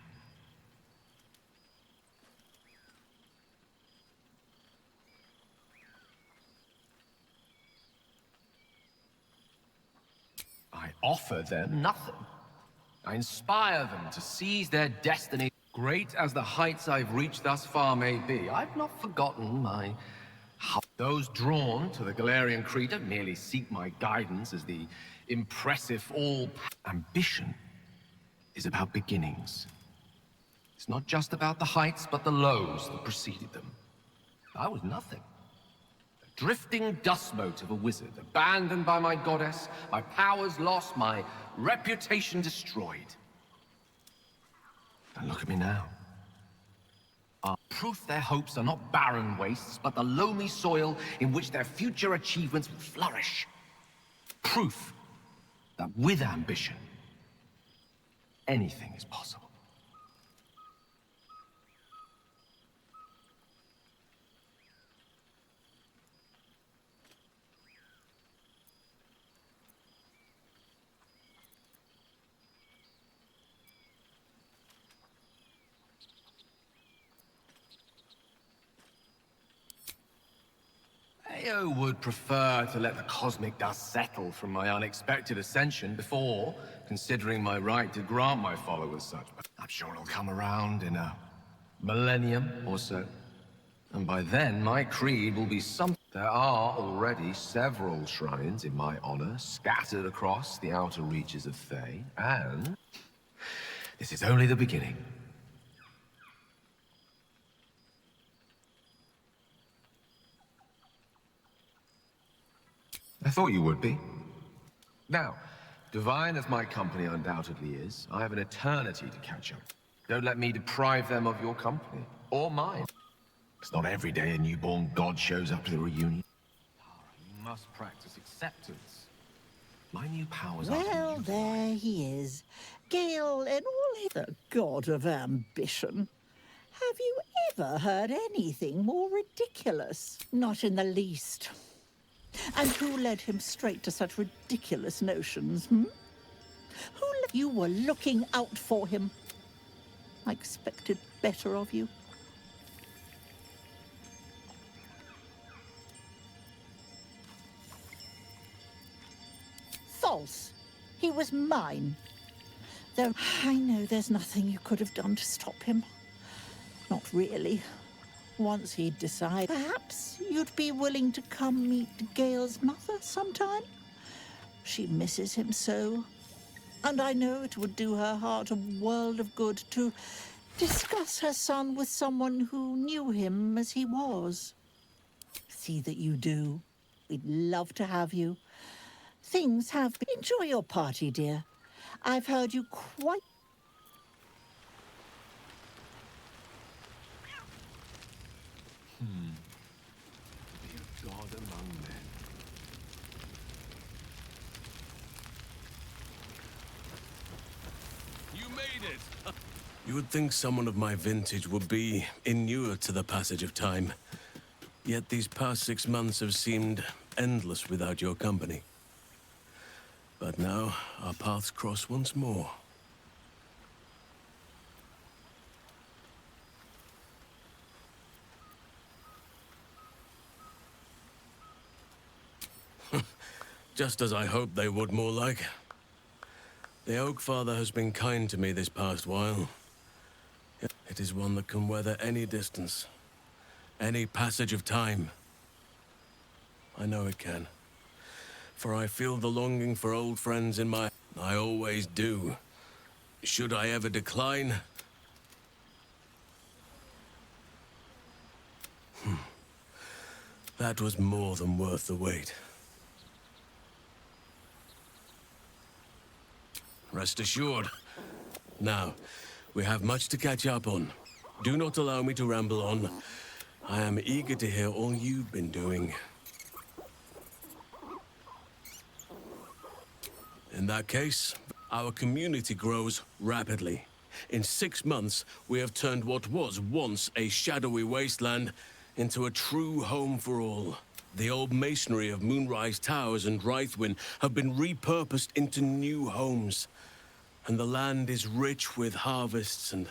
I offer them nothing. I inspire them to seize their destiny. Great as the heights I've reached thus far may be, I've not forgotten my... Those drawn to the Galarian creed merely seek my guidance as the impressive all... Ambition is about beginnings. It's not just about the heights, but the lows that preceded them. I was nothing. Drifting dust mote of a wizard, abandoned by my goddess, my powers lost, my reputation destroyed. And look at me now. Proof their hopes are not barren wastes, but the loamy soil in which their future achievements will flourish. Proof that with ambition, anything is possible. would prefer to let the cosmic dust settle from my unexpected ascension before considering my right to grant my followers such. I'm sure it'll come around in a millennium or so. And by then, my creed will be something. There are already several shrines in my honor scattered across the outer reaches of Thay, and this is only the beginning. I thought you would be. Now, divine as my company undoubtedly is, I have an eternity to catch up. Don't let me deprive them of your company, or mine. It's not every day a newborn god shows up to the reunion. You must practice acceptance. My new powers are... Well, there he is. Gale and all the god of ambition. Have you ever heard anything more ridiculous? Not in the least. And who led him straight to such ridiculous notions, You were looking out for him. I expected better of you. False. He was mine. Though I know there's nothing you could have done to stop him. Not really. Once he'd decided, perhaps you'd be willing to come meet Gale's mother sometime? She misses him so. And I know it would do her heart a world of good to discuss her son with someone who knew him as he was. See that you do. We'd love to have you. Things have been... Enjoy your party, dear. I've heard you quite... Be a god among men. You made it! You would think someone of my vintage would be inured to the passage of time. Yet these past 6 months have seemed endless without your company. But now, our paths cross once more. Just as I hoped they would, more like. The Oak Father has been kind to me this past while. It is one that can weather any distance, any passage of time. I know it can. For I feel the longing for old friends in my... I always do. Should I ever decline? That was more than worth the wait. Rest assured. Now, we have much to catch up on. Do not allow me to ramble on. I am eager to hear all you've been doing. In that case, our community grows rapidly. In 6 months, we have turned what was once a shadowy wasteland into a true home for all. The old masonry of Moonrise Towers and Wraithwin have been repurposed into new homes. And the land is rich with harvests and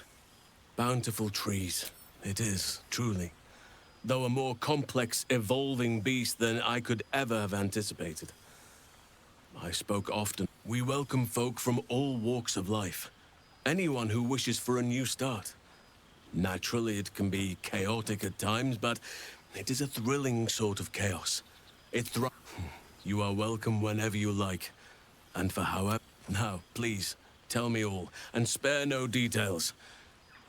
bountiful trees. It is, truly. Though a more complex, evolving beast than I could ever have anticipated. I spoke often. We welcome folk from all walks of life. Anyone who wishes for a new start. Naturally, it can be chaotic at times, but it is a thrilling sort of chaos. You are welcome whenever you like, and for however... Now, please, tell me all, and spare no details.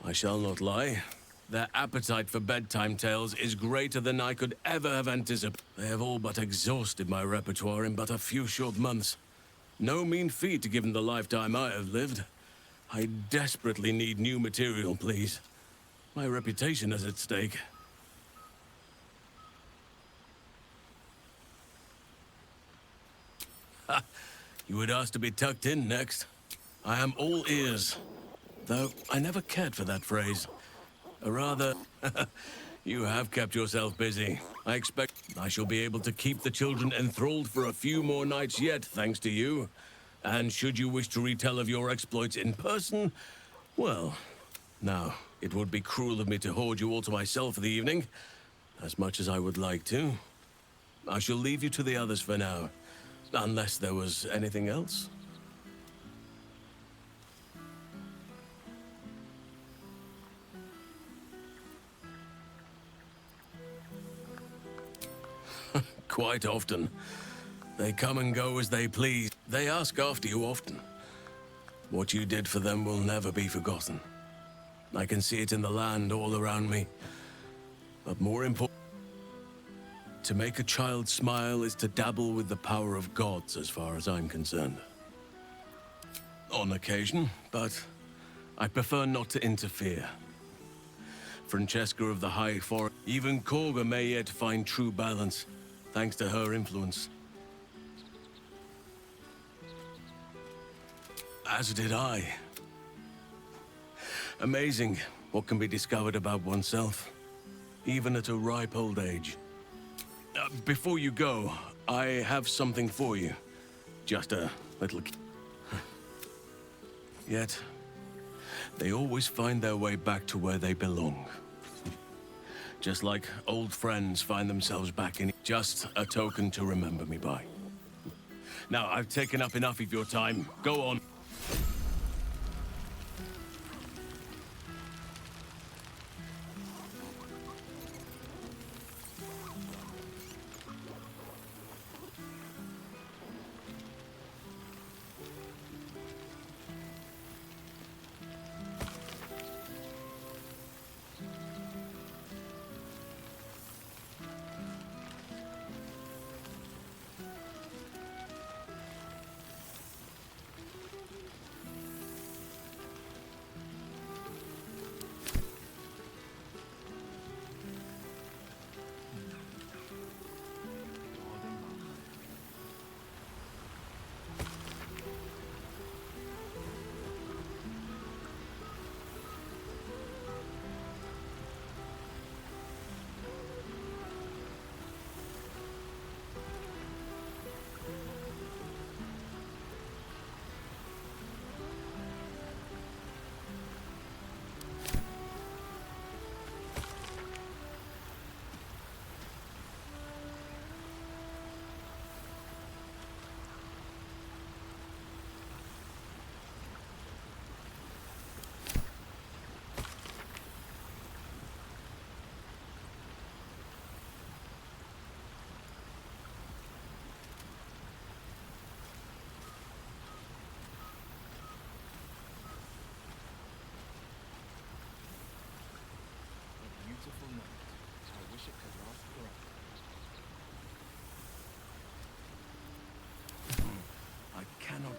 I shall not lie. Their appetite for bedtime tales is greater than I could ever have anticipated. They have all but exhausted my repertoire in but a few short months. No mean feat given the lifetime I have lived. I desperately need new material, please. My reputation is at stake. Ha! You would ask to be tucked in next. I am all ears. Though I never cared for that phrase. Rather, you have kept yourself busy. I expect I shall be able to keep the children enthralled for a few more nights yet, thanks to you. And should you wish to retell of your exploits in person, well, now, it would be cruel of me to hoard you all to myself for the evening, as much as I would like to. I shall leave you to the others for now. Unless there was anything else? Quite often. They come and go as they please. They ask after you often. What you did for them will never be forgotten. I can see it in the land all around me. But more important, to make a child smile is to dabble with the power of gods as far as I'm concerned. On occasion, but I prefer not to interfere. Francesca of the High Forest, even Korga may yet find true balance, thanks to her influence. As did I. Amazing what can be discovered about oneself, even at a ripe old age. Before you go, I have something for you. Just a little... Yet, they always find their way back to where they belong. Just like old friends find themselves back in... Just a token to remember me by. Now, I've taken up enough of your time. Go on.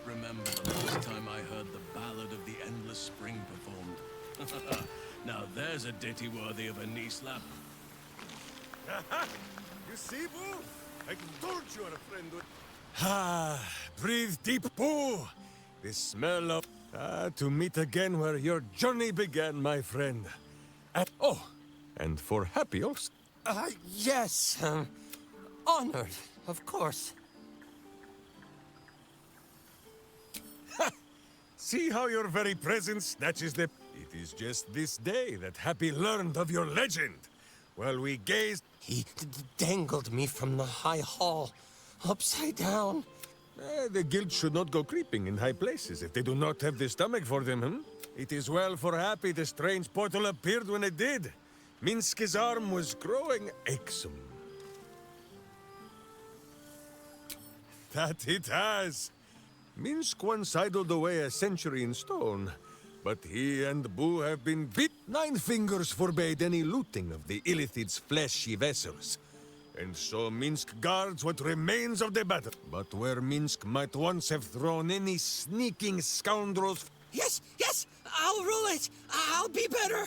Remember the last time I heard the Ballad of the Endless Spring performed. Now there's a ditty worthy of a knee slap. You see, Boo? I told you are a friend with... Ah, breathe deep, Boo! The smell of... to meet again where your journey began, my friend. And for happy also. Yes. Honored, of course. See how your very presence snatches the... It is just this day that Happy learned of your legend. While we gazed... He dangled me from the high hall, upside down. The guild should not go creeping in high places if they do not have the stomach for them, hmm? It is well for Happy the strange portal appeared when it did. Minsk's arm was growing aexum. That it has. Minsk once idled away a century in stone, but he and Boo have been beat. Nine Fingers forbade any looting of the Illithid's fleshy vessels, and so Minsk guards what remains of the battle. But where Minsk might once have thrown any sneaking scoundrels... Yes, I'll rule it. I'll be better.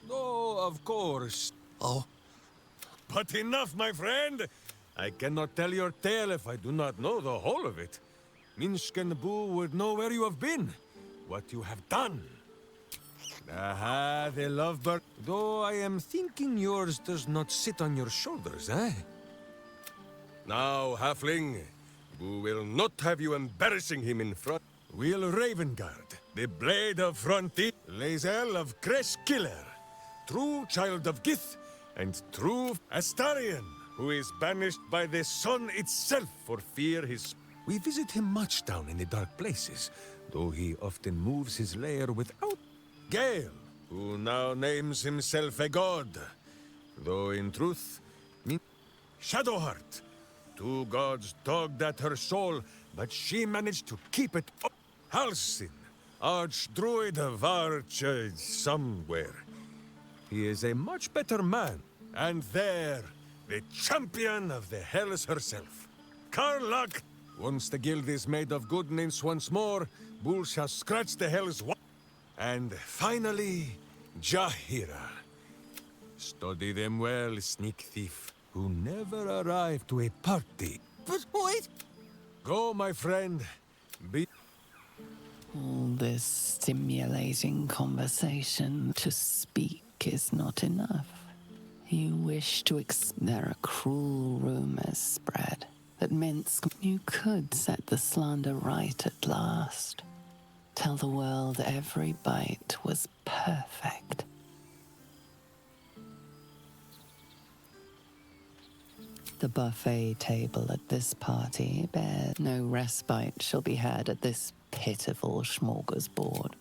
Oh, of course. Oh. But enough, my friend. I cannot tell your tale if I do not know the whole of it. Minsk and Boo would know where you have been, what you have done. Aha, the lovebird. Though I am thinking yours does not sit on your shoulders, eh? Now, halfling, Boo will not have you embarrassing him in front. Will Ravengard, the blade of Fronti, Lae'zel of Kresh Killer, true child of Gith, and true Astarion, who is banished by the sun itself for fear his... We visit him much down in the dark places, though he often moves his lair without... Gale, who now names himself a god, though in truth... Shadowheart, 2 gods dogged at her soul, but she managed to keep it up. Halsin, archdruid of Arch... somewhere. He is a much better man. And there, the champion of the Hells herself. Karlak! Once the guild is made of goodness once more, Bull shall scratch the Hells... And finally, Jahira. Study them well, sneak thief, who never arrived to a party. But wait! Go, my friend. Be... All this stimulating conversation to speak is not enough. You wish to there are cruel rumors spread that Minsk... You could set the slander right at last. Tell the world every bite was perfect. The buffet table at this party bears no respite shall be had at this pitiful smorgasbord.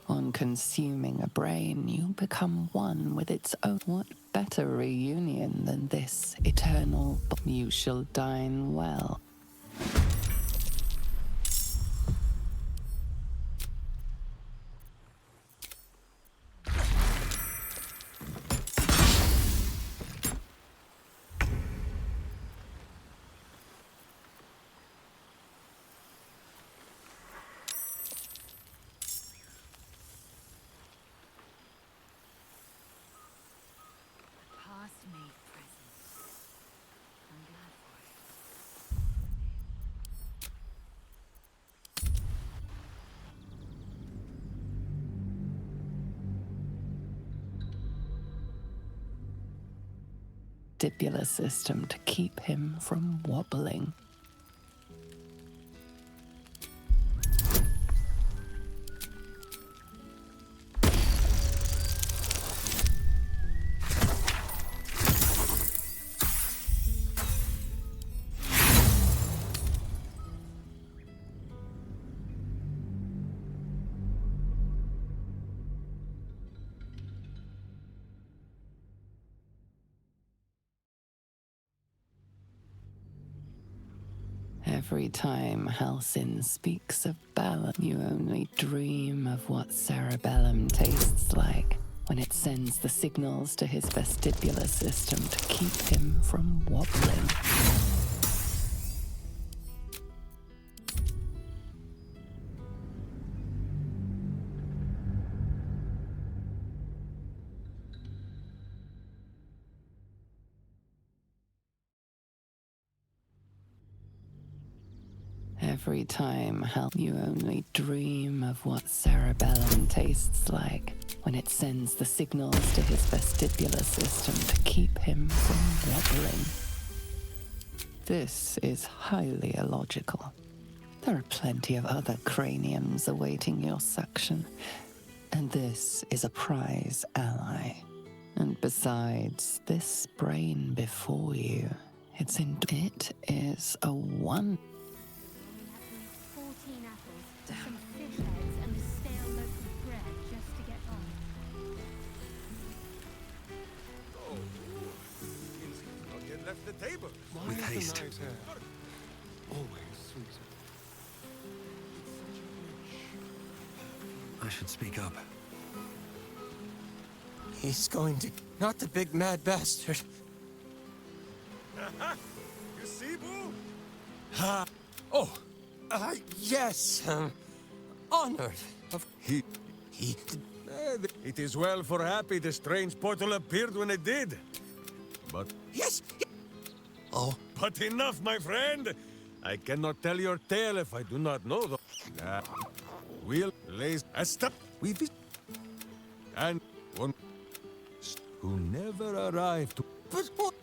On consuming a brain, you become one with its own. What better reunion than this eternal? You shall dine well. Vestibular system to keep him from wobbling. Every time Halcyon speaks of Ballum, you only dream of what cerebellum tastes like when it sends the signals to his vestibular system to keep him from wobbling. Every time you only dream of what cerebellum tastes like when it sends the signals to his vestibular system to keep him from wobbling. This is highly illogical. There are plenty of other craniums awaiting your suction, and this is a prize ally. And besides, this brain before you, it is a one. Some fish heads and a stale loaf of bread just to get on. Oh, he's not yet left the table. With haste. Always sweet. I should speak up. He's going to... Not the big mad bastard. You see, Boo? Oh! Yes, honored. It is well for Happy the strange portal appeared when it did. But... Yes! Oh. But enough, my friend! I cannot tell your tale if I do not know the... We'll lay a step. We visit... And one... Who never arrived to... But what?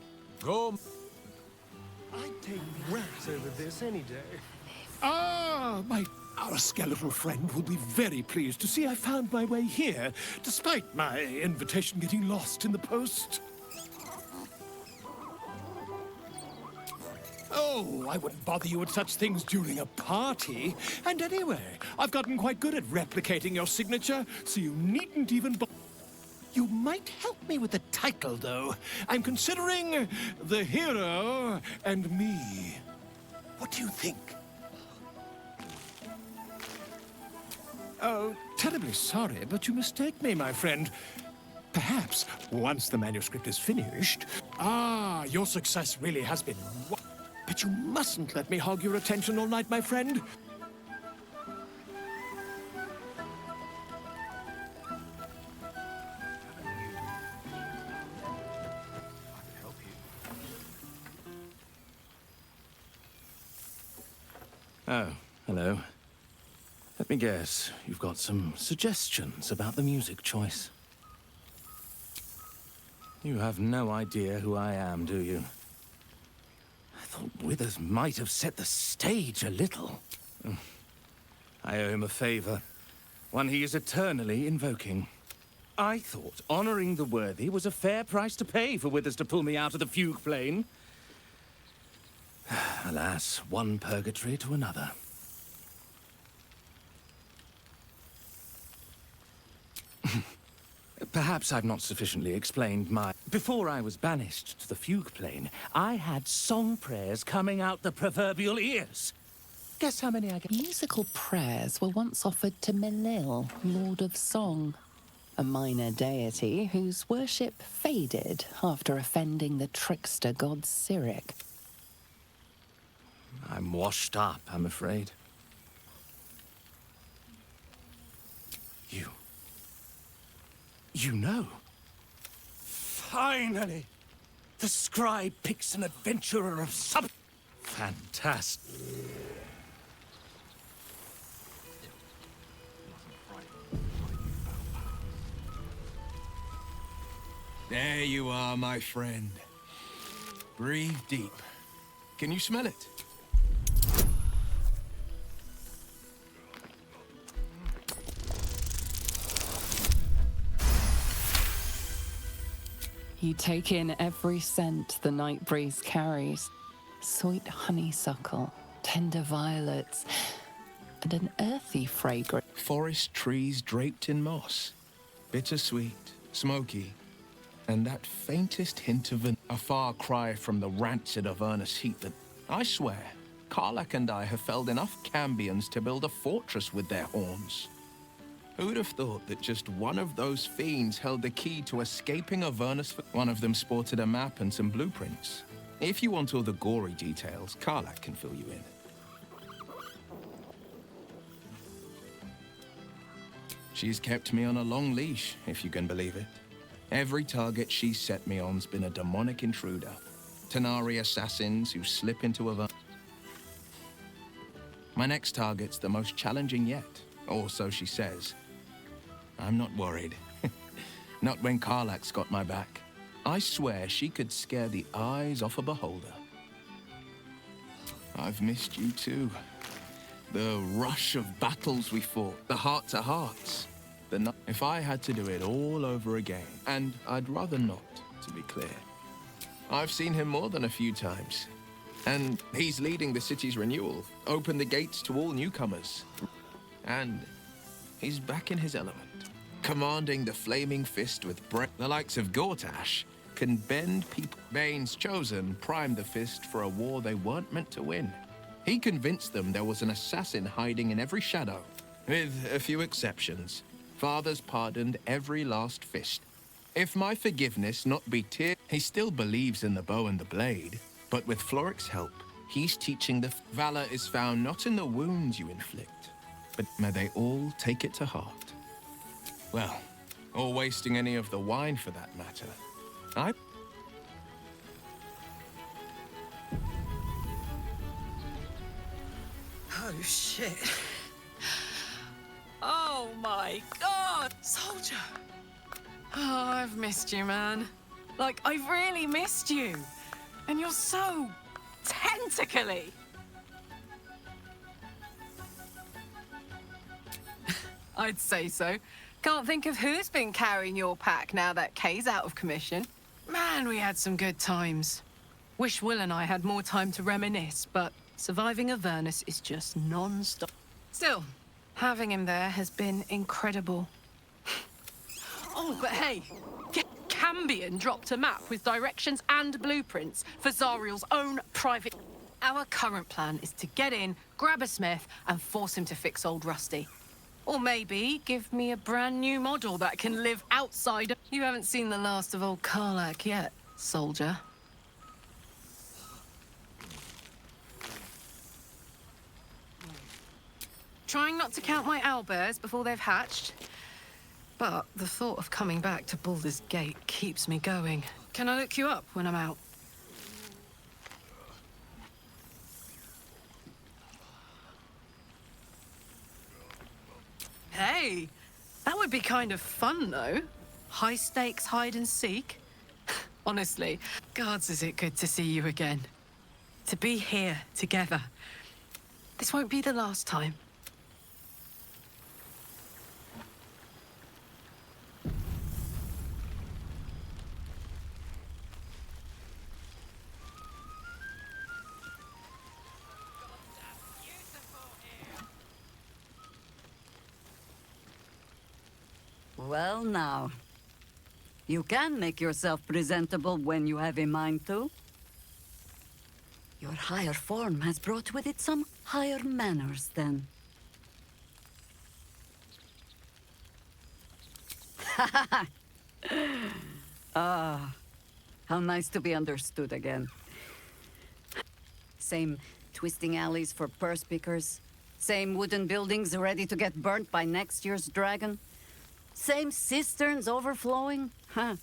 Go... I'd take rats over this any day. Ah, our skeletal friend will be very pleased to see I found my way here, despite my invitation getting lost in the post. Oh, I wouldn't bother you with such things during a party. And anyway, I've gotten quite good at replicating your signature, so you needn't even bother. You might help me with the title, though. I'm considering The Hero and Me. What do you think? Oh, terribly sorry, but you mistake me, my friend. Perhaps, once the manuscript is finished... Ah, your success really has been... But you mustn't let me hog your attention all night, my friend. Oh, hello. Let me guess, you've got some suggestions about the music choice. You have no idea who I am, do you? I thought Withers might have set the stage a little. I owe him a favor, one he is eternally invoking. I thought honoring the worthy was a fair price to pay for Withers to pull me out of the fugue plane. Alas, one purgatory to another. Perhaps I've not sufficiently explained my... Before I was banished to the fugue plane, I had song prayers coming out the proverbial ears. Guess how many I get? Musical prayers were once offered to Melil, Lord of Song, a minor deity whose worship faded after offending the trickster god Cyric. I'm washed up, I'm afraid. You know. Finally! The scribe picks an adventurer of some... Fantastic. There you are, my friend. Breathe deep. Can you smell it? You take in every scent the night breeze carries. Sweet honeysuckle, tender violets, and an earthy fragrance. Forest trees draped in moss. Bittersweet, smoky, and that faintest hint of a far cry from the rancid Avernus heat that, I swear, Karlach and I have felled enough Cambions to build a fortress with their horns. Who'd have thought that just one of those fiends held the key to escaping Avernus? One of them sported a map and some blueprints. If you want all the gory details, Karlach can fill you in. She's kept me on a long leash, if you can believe it. Every target she's set me on's been a demonic intruder. Tanari assassins who slip into Avernus. My next target's the most challenging yet, or so she says. I'm not worried. Not when Karlach's got my back. I swear she could scare the eyes off a beholder. I've missed you too. The rush of battles we fought, the heart-to-hearts. If I had to do it all over again, and I'd rather not, to be clear. I've seen him more than a few times. And he's leading the city's renewal, open the gates to all newcomers. And he's back in his element. Commanding the flaming fist with the likes of Gortash can bend people. Bane's chosen primed the fist for a war they weren't meant to win. He convinced them there was an assassin hiding in every shadow. With a few exceptions, Father's pardoned every last fist. If my forgiveness not be he still believes in the bow and the blade. But with Floric's help, he's teaching the valor is found not in the wounds you inflict, but may they all take it to heart. Well, or wasting any of the wine for that matter. Oh, shit. Oh, my God. Soldier. Oh, I've missed you, man. Like, I've really missed you. And you're so tentacly. I'd say so. Can't think of who's been carrying your pack now that Kay's out of commission. Man, we had some good times. Wish Will and I had more time to reminisce, but surviving Avernus is just non-stop. Still, having him there has been incredible. Oh, but hey, Cambion dropped a map with directions and blueprints for Zariel's own private... Our current plan is to get in, grab a smith, and force him to fix old Rusty. Or maybe give me a brand new model that can live outside... You haven't seen the last of old Karlak yet, soldier. Trying not to count my owlbears before they've hatched. But the thought of coming back to Baldur's Gate keeps me going. Can I look you up when I'm out? Hey, that would be kind of fun, though. High-stakes hide and seek. Honestly, gods, is it good to see you again. To be here together. This won't be the last time. Well, now. You can make yourself presentable when you have a mind to. Your higher form has brought with it some higher manners, then. Ah, how nice to be understood again. Same twisting alleys for purse pickers. Same wooden buildings ready to get burnt by next year's dragon. Same cisterns overflowing, huh?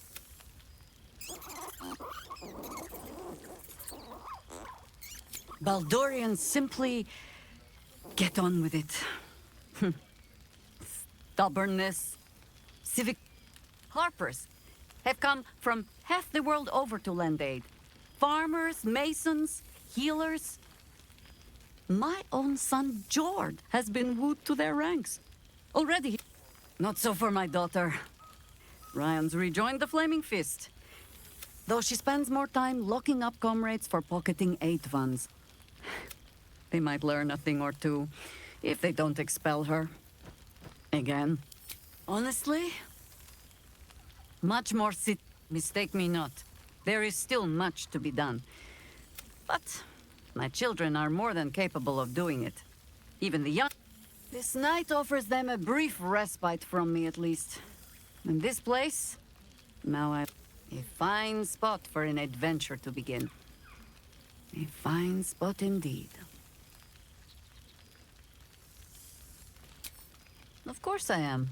Baldurians simply get on with it. Stubbornness, civic... Harpers have come from half the world over to lend aid. Farmers, masons, healers. My own son, Jord, has been wooed to their ranks. Already. Not so for my daughter. Ryan's rejoined the Flaming Fist. Though she spends more time locking up comrades for pocketing aid funds. They might learn a thing or two, if they don't expel her. Again. Honestly? Much more mistake me not. There is still much to be done. But my children are more than capable of doing it. Even the young... This night offers them a brief respite from me, at least. And this place... Now a fine spot for an adventure to begin. A fine spot indeed. Of course I am.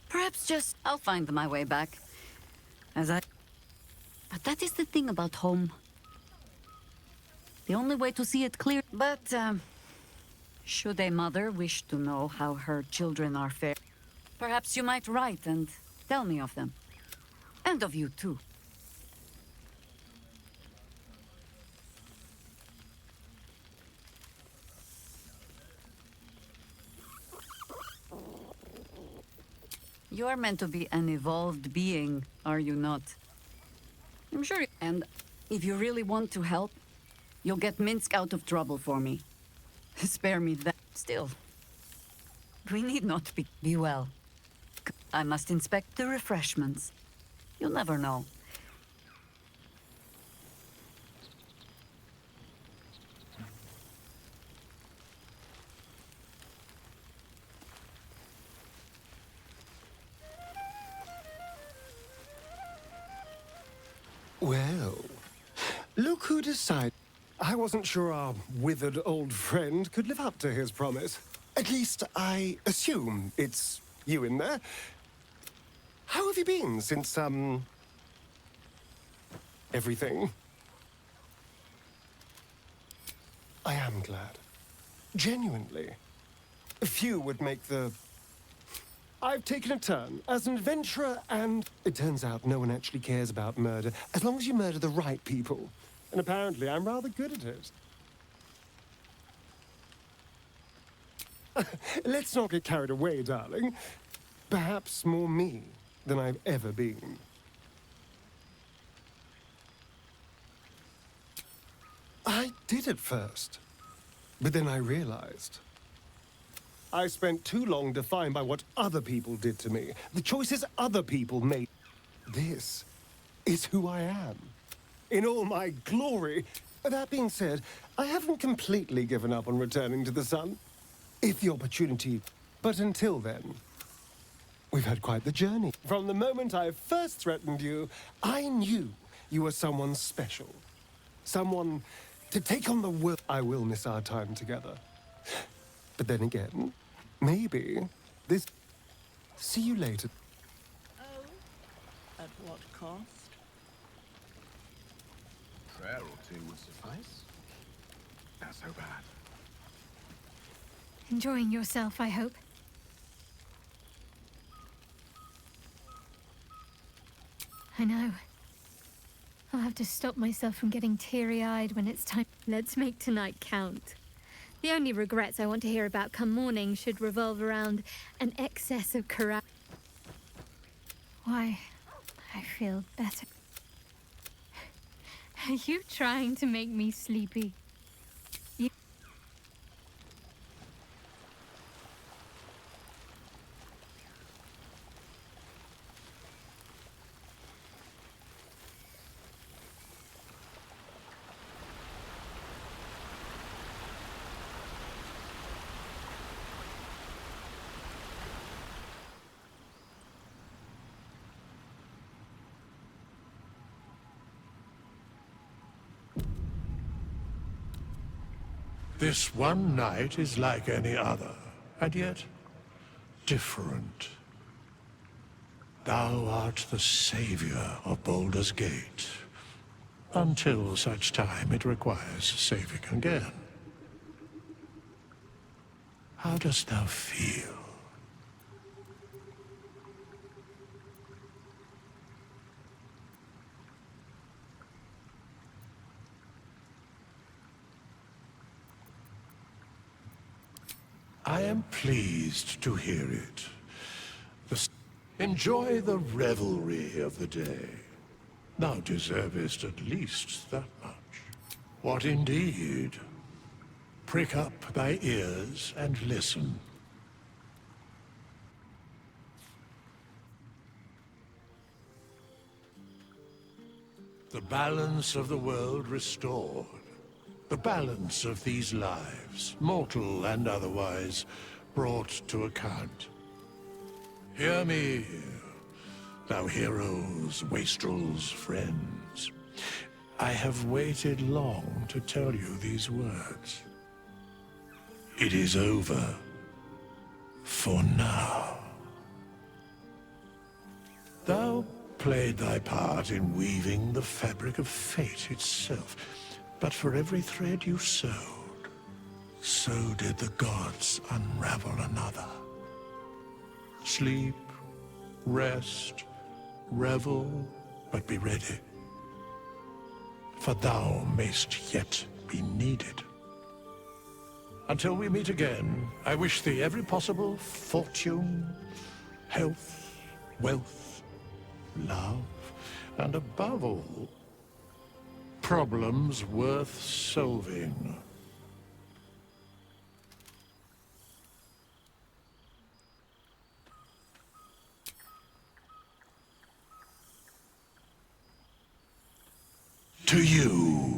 Perhaps just I'll find my way back. But that is the thing about home. The only way to see it clear... But, should a mother wish to know how her children are fared, perhaps you might write and tell me of them. And of you, too. You are meant to be an evolved being, are you not? I'm sure. And if you really want to help, you'll get Minsk out of trouble for me. Spare me that. Still, we need not be well. I must inspect the refreshments. You'll never know. Well, look who decided. I wasn't sure our withered old friend could live up to his promise. At least, I assume it's you in there. How have you been since, everything? I am glad. Genuinely. Few would make the... I've taken a turn as an adventurer, and it turns out no one actually cares about murder, as long as you murder the right people. and apparently I'm rather good at it. Let's not get carried away, darling. Perhaps more me than I've ever been. I did at first, but then I realized. I spent too long defined by what other people did to me, the choices other people made. This is who I am, in all my glory. That being said, I haven't completely given up on returning to the sun, if the opportunity. But until then, we've had quite the journey. From the moment I first threatened you, I knew you were someone special. Someone to take on the world. I will miss our time together. But then again, maybe this... See you later. Oh, at what cost? Prayer or two would suffice. Not so bad. Enjoying yourself, I hope. I know. I'll have to stop myself from getting teary-eyed when it's time. Let's make tonight count. The only regrets I want to hear about come morning should revolve around an excess of corruption. Why, I feel better. Are you trying to make me sleepy? This one night is like any other, and yet different. Thou art the savior of Baldur's Gate, until such time it requires saving again. How dost thou feel? I am pleased to hear it. Enjoy the revelry of the day. Thou deservest at least that much. What indeed? Prick up thy ears and listen. The balance of the world restored. The balance of these lives, mortal and otherwise, brought to account. Hear me, thou heroes, wastrels, friends. I have waited long to tell you these words. It is over. For now. Thou played thy part in weaving the fabric of fate itself. But for every thread you sewed, so did the gods unravel another. Sleep, rest, revel, but be ready. For thou mayst yet be needed. Until we meet again, I wish thee every possible fortune, health, wealth, love, and above all, problems worth solving. To you.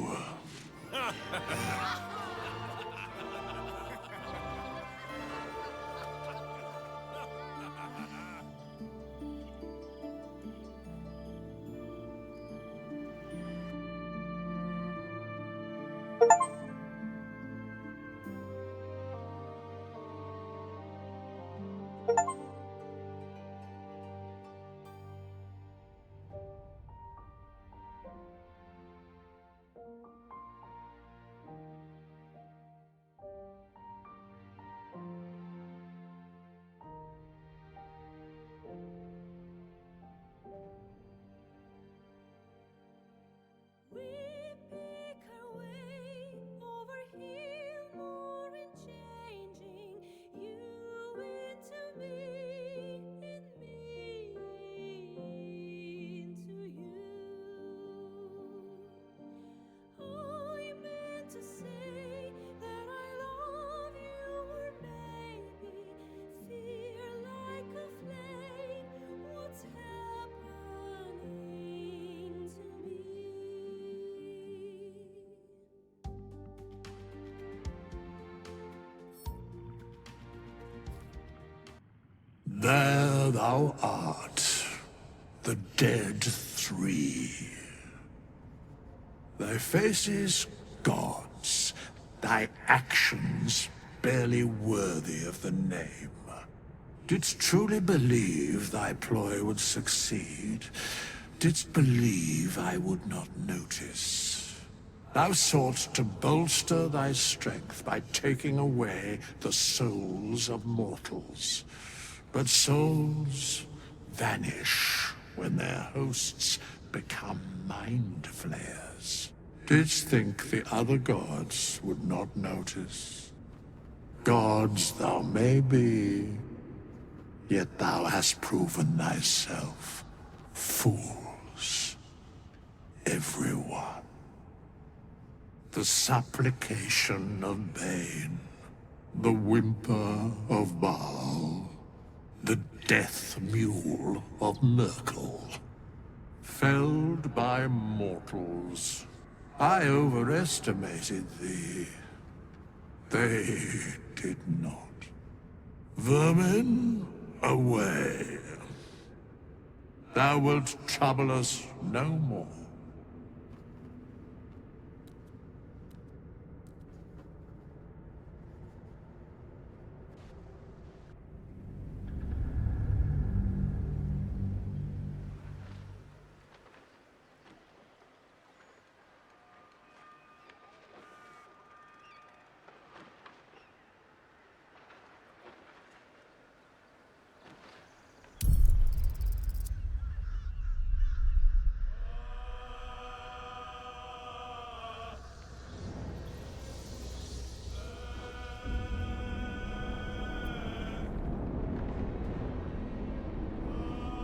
There thou art, the dead three. Thy faces gods, thy actions barely worthy of the name. Didst truly believe thy ploy would succeed? Didst believe I would not notice? Thou sought to bolster thy strength by taking away the souls of mortals. But souls vanish when their hosts become mind flayers. Didst think the other gods would not notice? Gods thou may be, yet thou hast proven thyself fools, everyone. The supplication of Bane, the whimper of Baal, the death mule of Merkel. Felled by mortals, I overestimated thee. They did not. Vermin, away. Thou wilt trouble us no more.